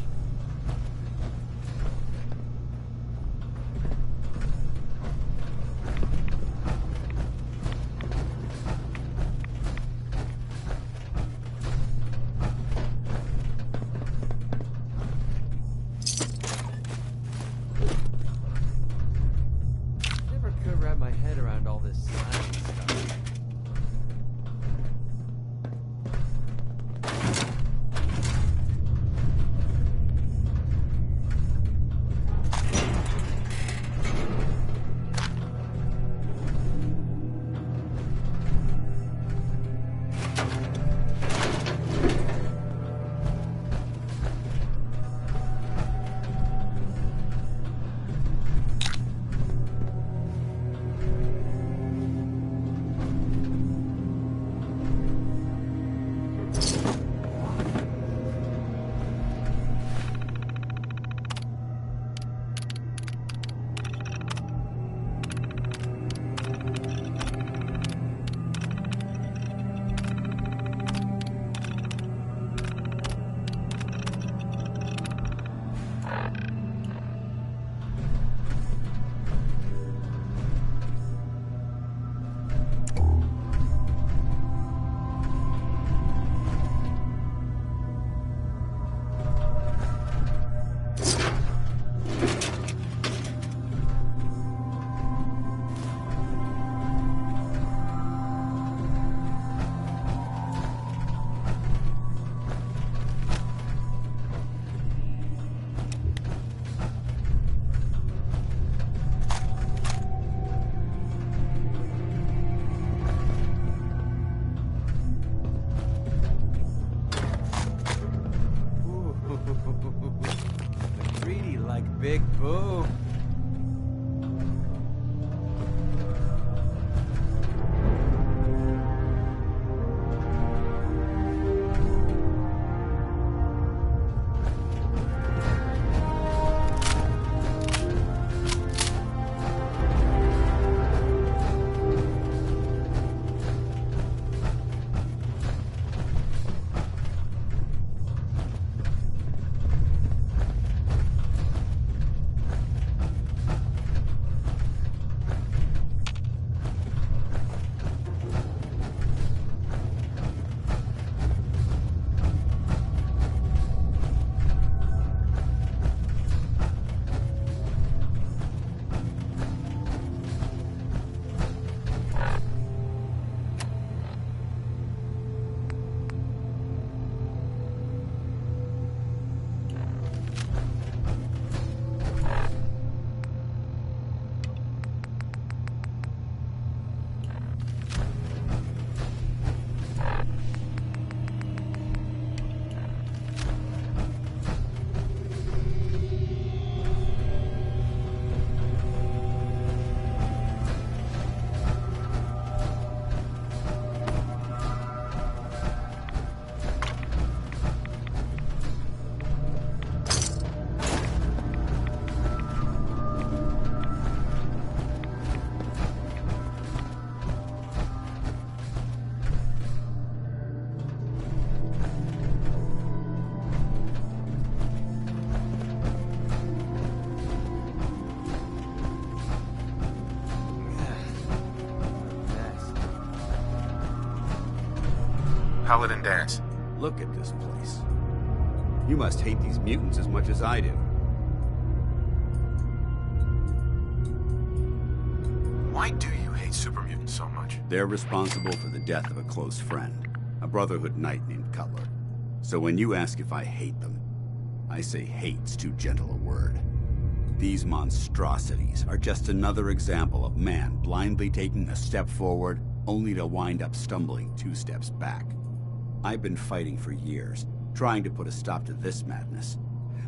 Never could wrap my head around all this science stuff. Big boo. Paladin Dance. Look at this place. You must hate these mutants as much as I do. Why do you hate super mutants so much? They're responsible for the death of a close friend, a Brotherhood knight named Cutler. So when you ask if I hate them, I say hate's too gentle a word. These monstrosities are just another example of man blindly taking a step forward, only to wind up stumbling 2 steps back. I've been fighting for years, trying to put a stop to this madness.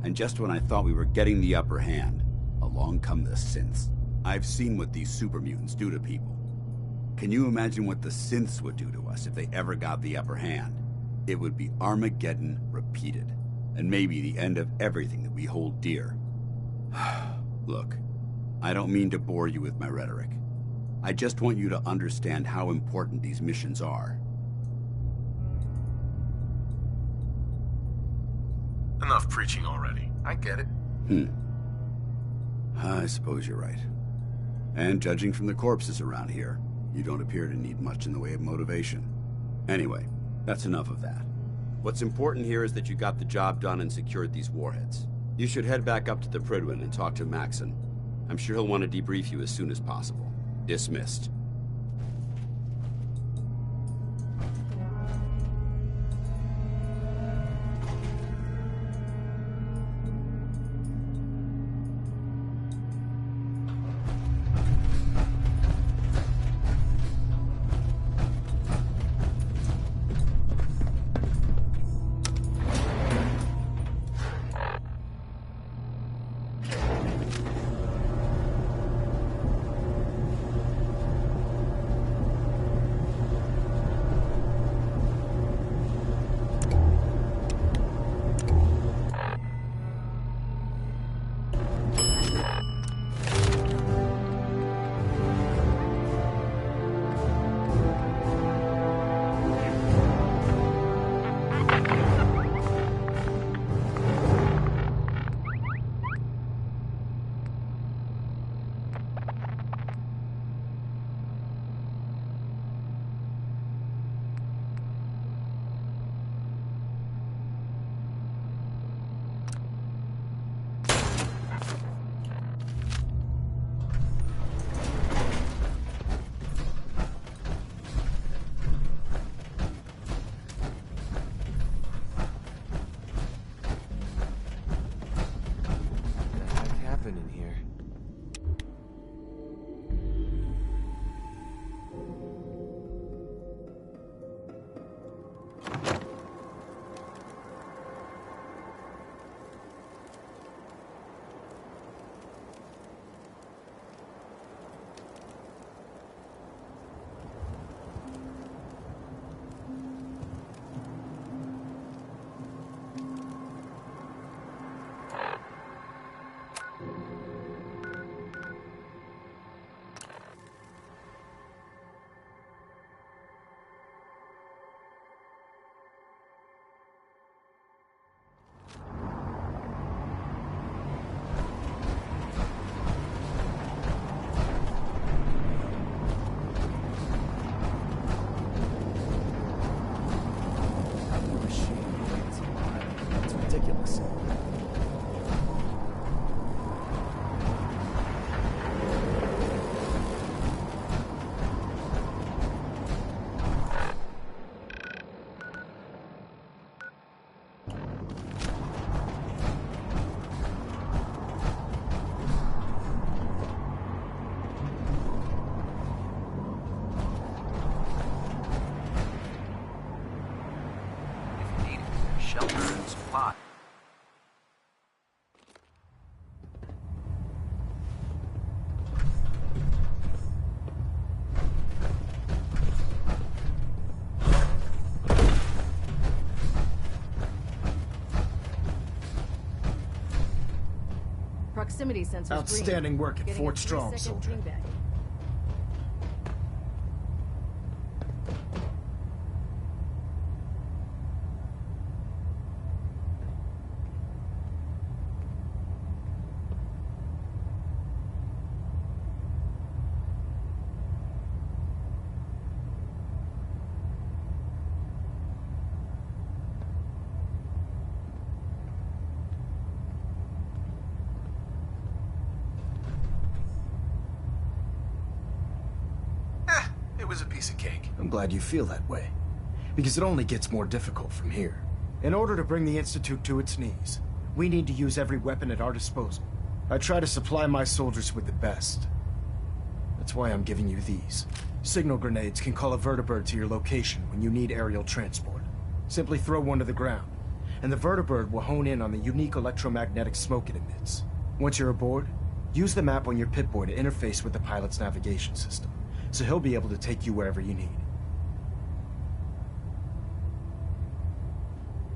And just when I thought we were getting the upper hand, along come the synths. I've seen what these super mutants do to people. Can you imagine what the synths would do to us if they ever got the upper hand? It would be Armageddon repeated, and maybe the end of everything that we hold dear. Look, I don't mean to bore you with my rhetoric. I just want you to understand how important these missions are. Enough preaching already. I get it. I suppose you're right. And judging from the corpses around here, you don't appear to need much in the way of motivation. Anyway, that's enough of that. What's important here is that you got the job done and secured these warheads. You should head back up to the Prydwen and talk to Maxon. I'm sure he'll want to debrief you as soon as possible. Dismissed. In here. Shelter and supply. Proximity sensors. Outstanding work at Getting Fort a Strong, 3-second soldier. pingback. piece of cake. I'm glad you feel that way, because it only gets more difficult from here. In order to bring the Institute to its knees, we need to use every weapon at our disposal. I try to supply my soldiers with the best. That's why I'm giving you these. Signal grenades can call a vertibird to your location when you need aerial transport. Simply throw one to the ground, and the vertibird will hone in on the unique electromagnetic smoke it emits. Once you're aboard, use the map on your Pip-Boy to interface with the pilot's navigation system, so he'll be able to take you wherever you need.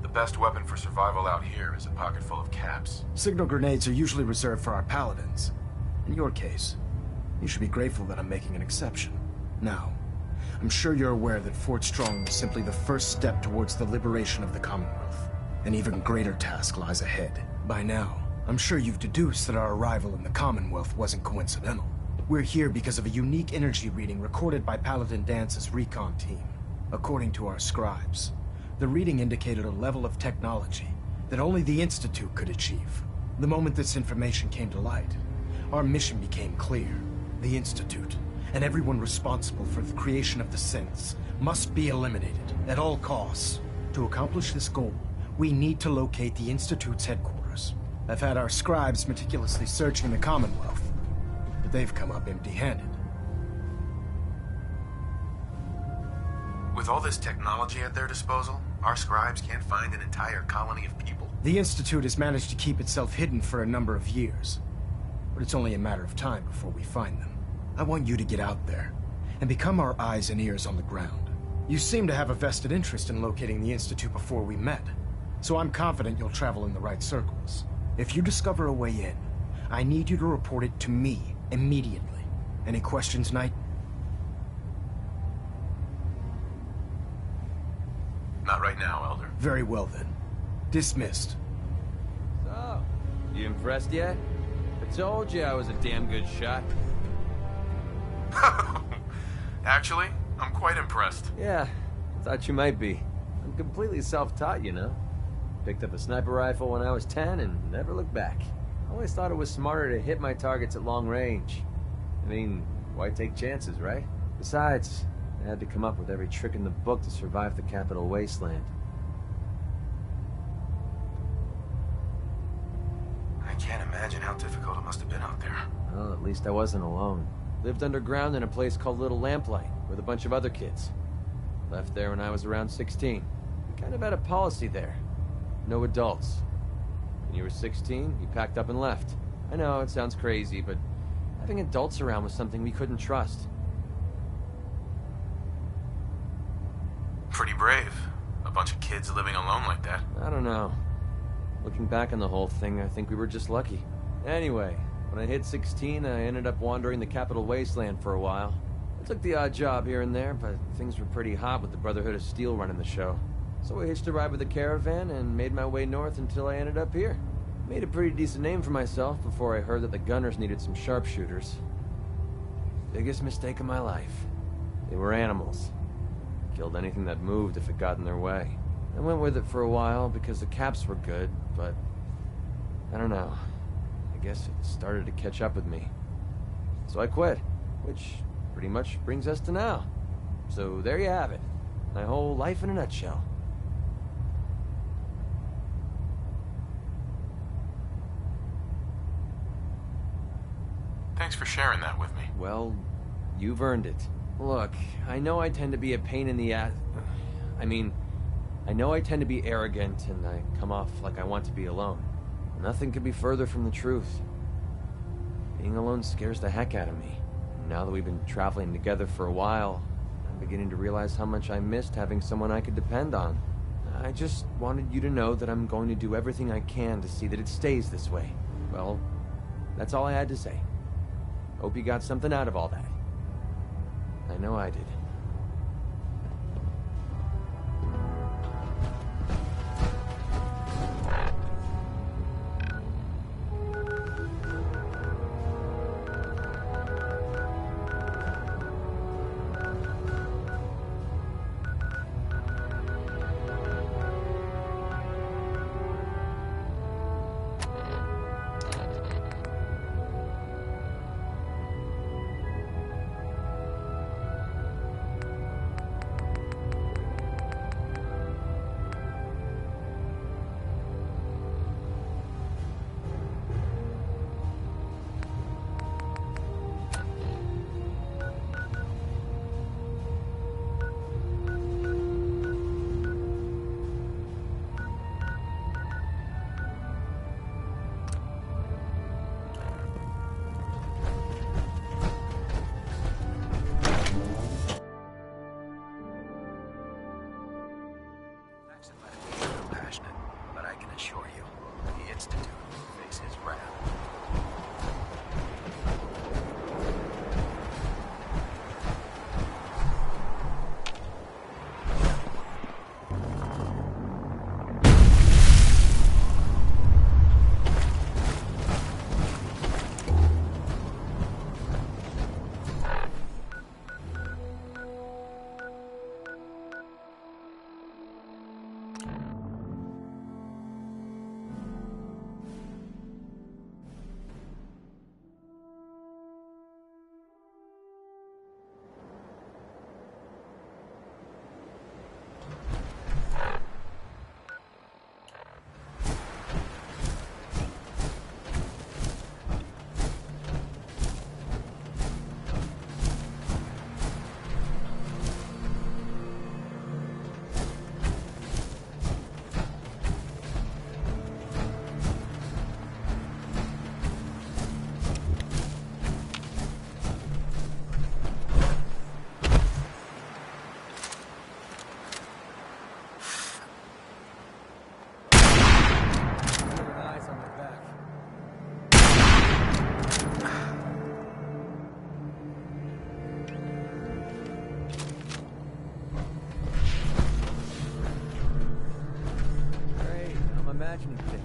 The best weapon for survival out here is a pocket full of caps. Signal grenades are usually reserved for our paladins. In your case, you should be grateful that I'm making an exception. Now, I'm sure you're aware that Fort Strong was simply the first step towards the liberation of the Commonwealth. An even greater task lies ahead. By now, I'm sure you've deduced that our arrival in the Commonwealth wasn't coincidental. We're here because of a unique energy reading recorded by Paladin Dance's recon team. According to our scribes, the reading indicated a level of technology that only the Institute could achieve. The moment this information came to light, our mission became clear. The Institute, and everyone responsible for the creation of the synths, must be eliminated at all costs. To accomplish this goal, we need to locate the Institute's headquarters. I've had our scribes meticulously searching the Commonwealth, but they've come up empty-handed. With all this technology at their disposal, our scribes can't find an entire colony of people. The Institute has managed to keep itself hidden for a number of years, but it's only a matter of time before we find them. I want you to get out there and become our eyes and ears on the ground. You seem to have a vested interest in locating the Institute before we met, so I'm confident you'll travel in the right circles. If you discover a way in, I need you to report it to me immediately. Any questions, Knight? Not right now, Elder. Very well then. Dismissed. So, you impressed yet? I told you I was a damn good shot. Actually, I'm quite impressed. Yeah, thought you might be. I'm completely self-taught, you know. Picked up a sniper rifle when I was 10 and never looked back. I always thought it was smarter to hit my targets at long range. I mean, why take chances, right? Besides, I had to come up with every trick in the book to survive the capital Wasteland. I can't imagine how difficult it must have been out there. Well, at least I wasn't alone. Lived underground in a place called Little Lamplight, with a bunch of other kids. Left there when I was around 16. We kind of had a policy there. No adults. When you were 16, you packed up and left. I know, it sounds crazy, but having adults around was something we couldn't trust. Pretty brave. A bunch of kids living alone like that. I don't know. Looking back on the whole thing, I think we were just lucky. Anyway, when I hit 16, I ended up wandering the capital Wasteland for a while. I took the odd job here and there, but things were pretty hot with the Brotherhood of Steel running the show. So I hitched a ride with a caravan and made my way north until I ended up here. Made a pretty decent name for myself before I heard that the Gunners needed some sharpshooters. Biggest mistake of my life. They were animals. Killed anything that moved if it got in their way. I went with it for a while because the caps were good, but I don't know. I guess it started to catch up with me. So I quit, which pretty much brings us to now. So there you have it. My whole life in a nutshell. Thanks for sharing that with me. Well, you've earned it. Look, I know I tend to be a pain in the ass. I know I tend to be arrogant and I come off like I want to be alone. Nothing could be further from the truth. Being alone scares the heck out of me. Now that we've been traveling together for a while, I'm beginning to realize how much I missed having someone I could depend on. I just wanted you to know that I'm going to do everything I can to see that it stays this way. Well, that's all I had to say. Hope you got something out of all that. I know I did. imagining things.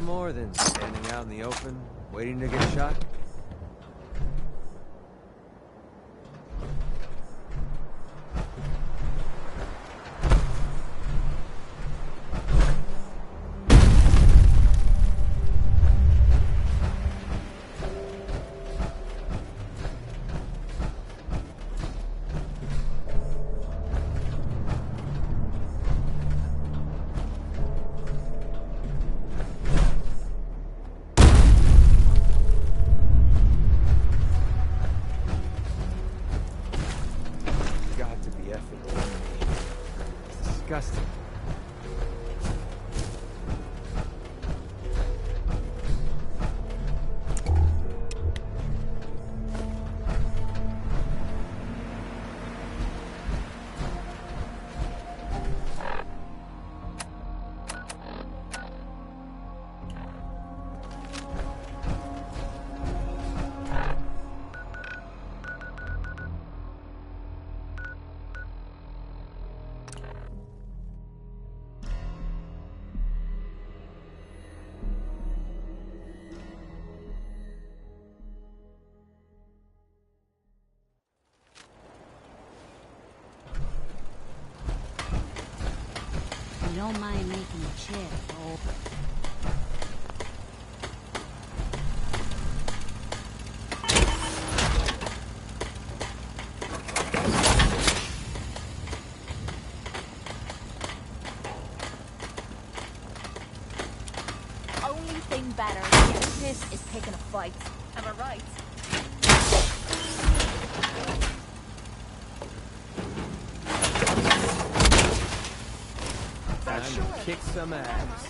More than standing out in the open, waiting to get shot. disgusting. You don't mind making a chair, oh. Only thing better than this is picking a fight. Am I right? Time to kick some ass.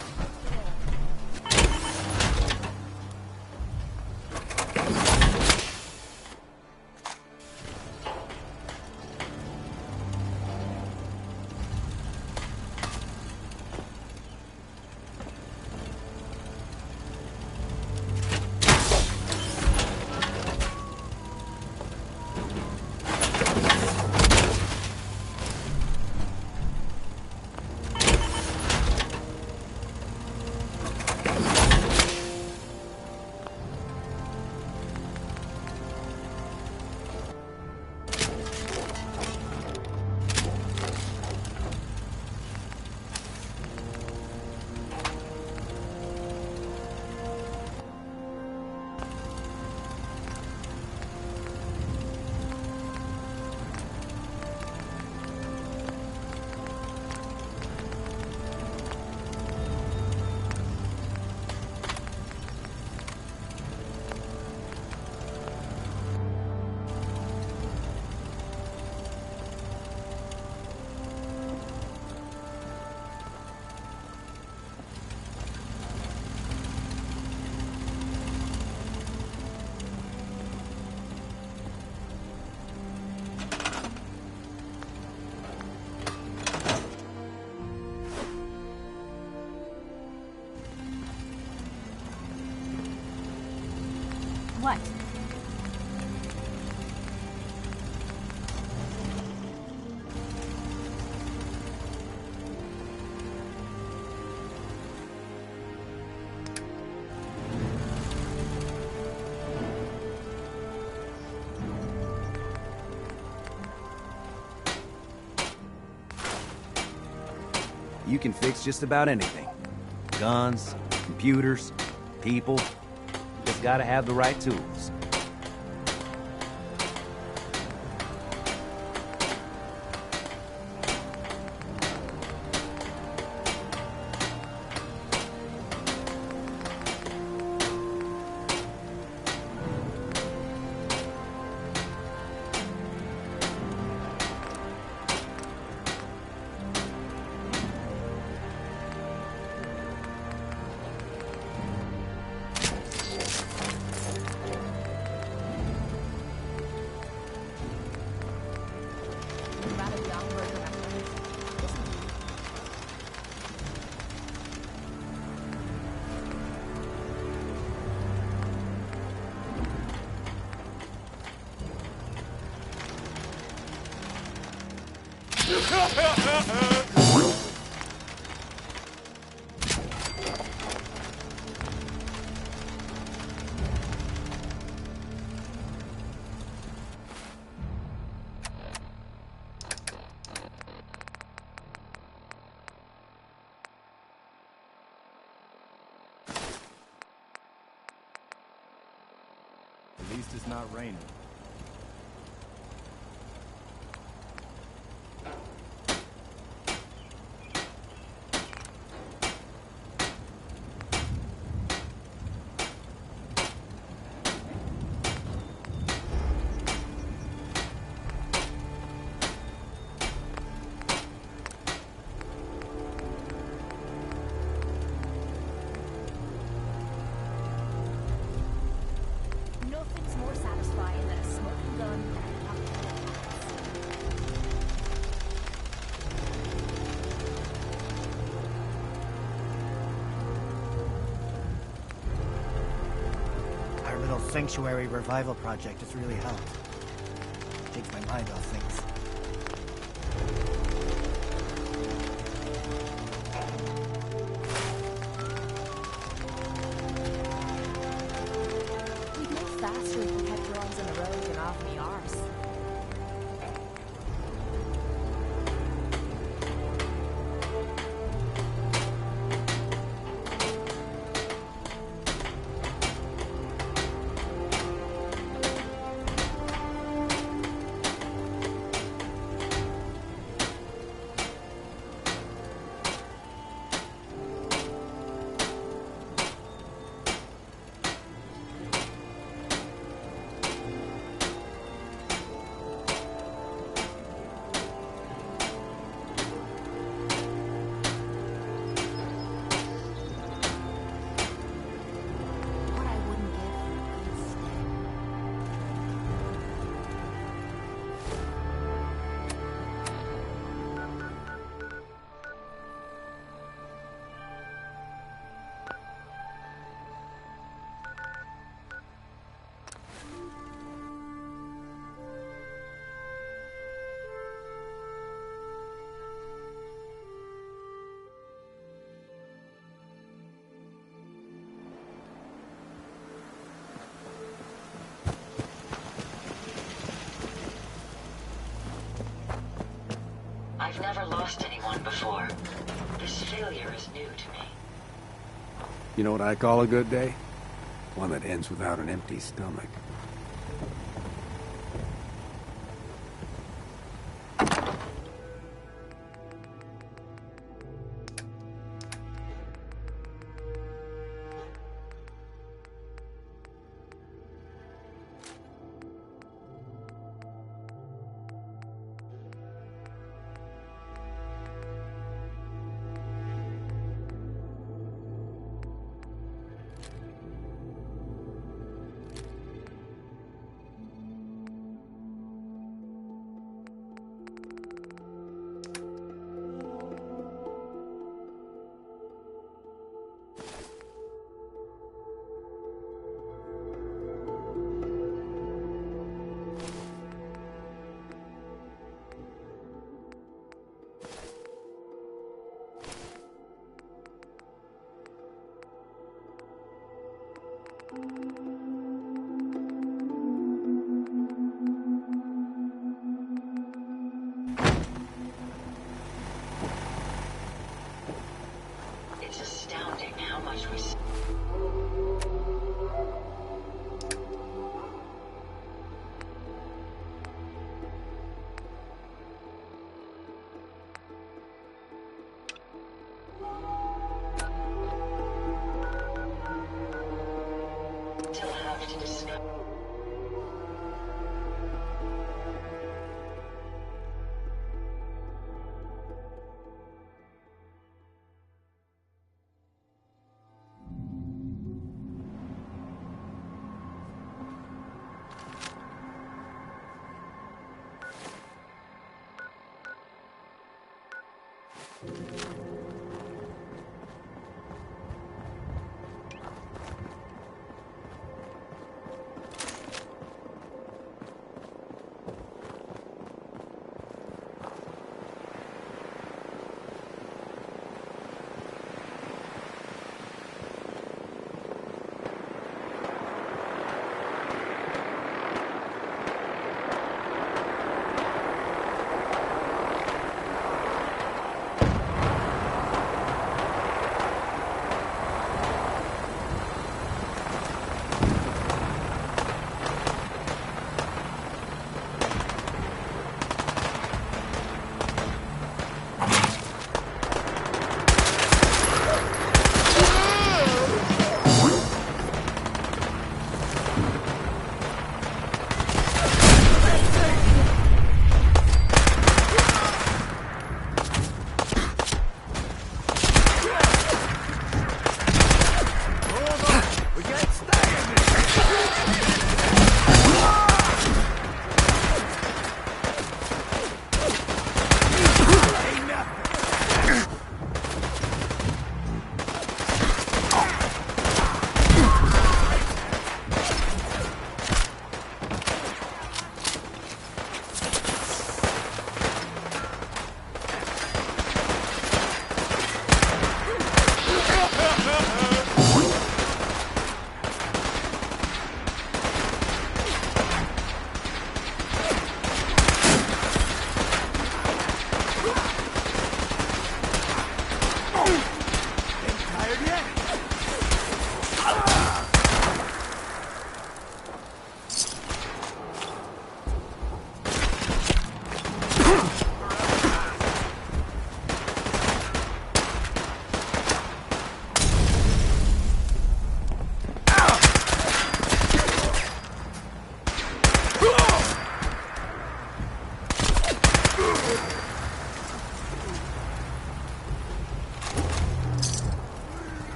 What? You can fix just about anything. Guns, computers, people. You just gotta have the right tools. At least it's not raining. Sanctuary revival project has really helped. Takes my mind off things. We'd move faster if we kept drones on the road and off the arse. I've never lost anyone before. This failure is new to me. You know what I call a good day? One that ends without an empty stomach. It's astounding how much we... still have to discover.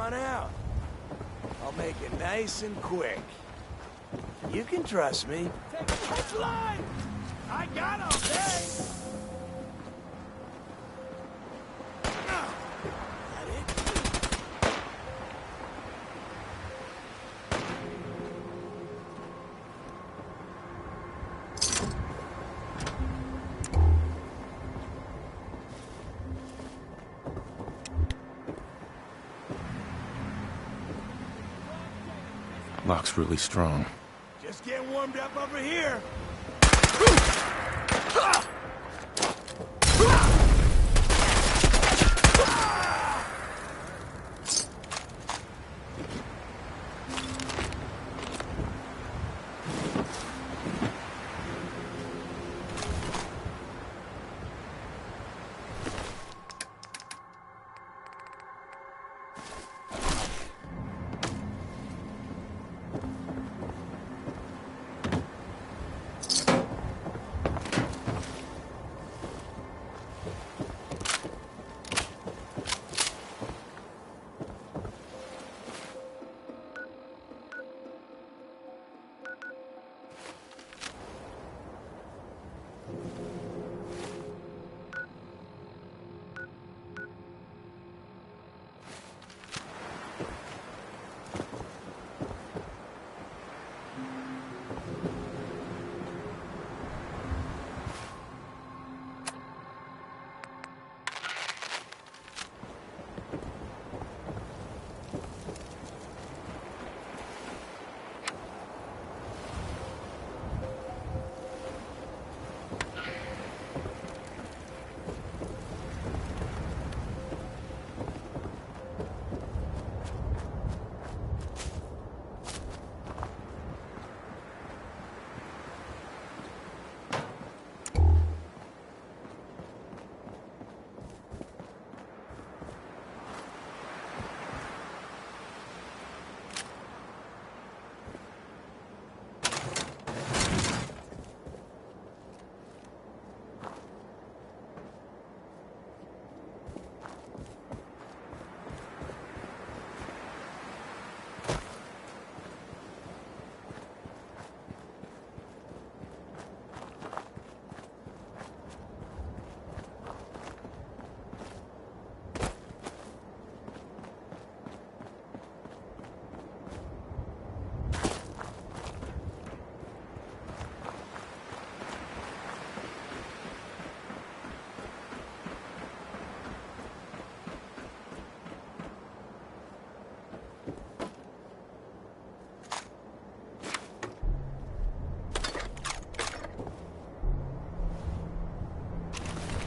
on out. I'll make it nice and quick. You can trust me. Take the first line! I got him, thanks! Lock's really strong. Just getting warmed up over here.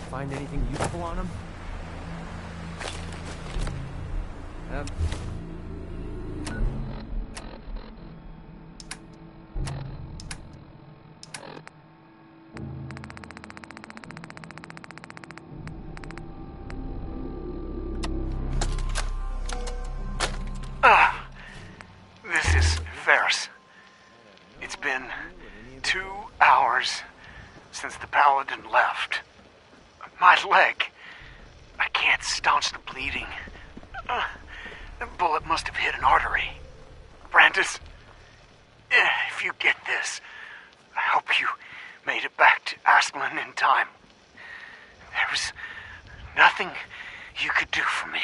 Find anything useful on him? This is Ferris. It's been 2 hours since the Paladin left. My leg. I can't staunch the bleeding. The bullet must have hit an artery. Brandis, if you get this, I hope you made it back to Wasteland in time. There was nothing you could do for me.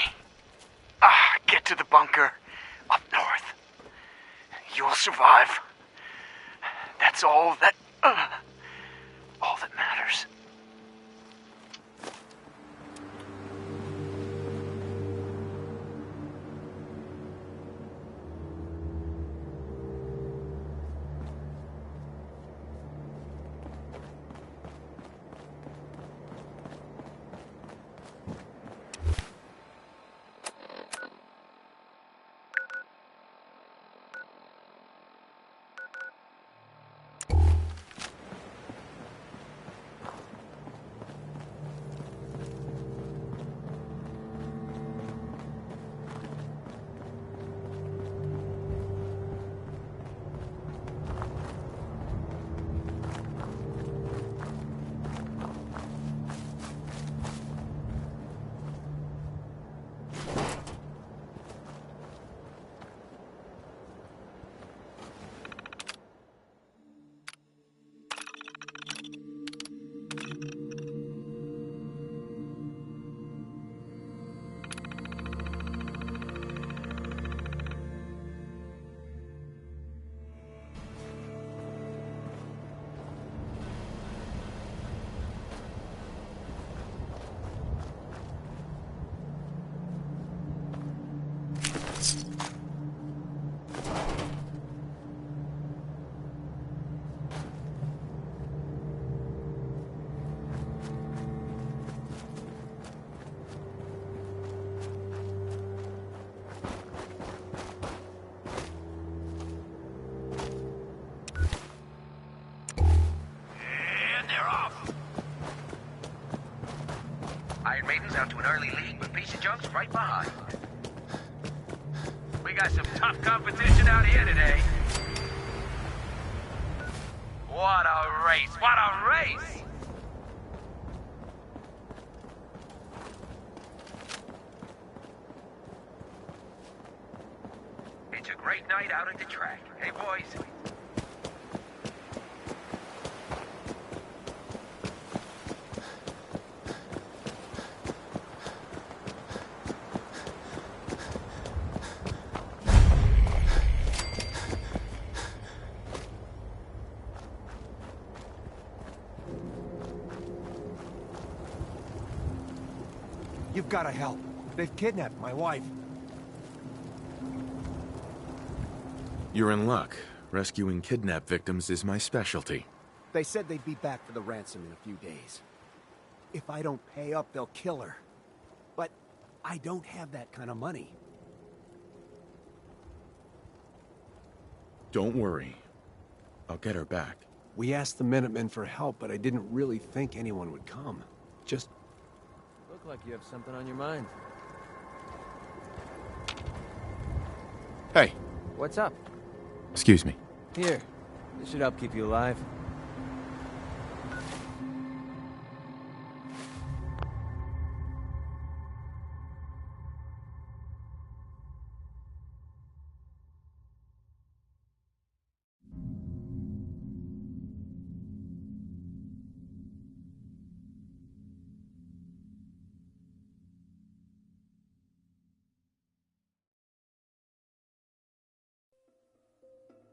Get to the bunker up north. You'll survive. That's all that matters. Iron Maiden's out to an early lead, but Piece of Junk's right behind. We got some tough competition out here today. What a race! What a race! It's a great night out at the track. Hey, boys. You've got to help. They've kidnapped my wife. You're in luck. Rescuing kidnap victims is my specialty. They said they'd be back for the ransom in a few days. If I don't pay up, they'll kill her. But I don't have that kind of money. Don't worry. I'll get her back. We asked the Minutemen for help, but I didn't really think anyone would come. Just... Look like you have something on your mind. Hey. What's up? Excuse me. Here. This should help keep you alive.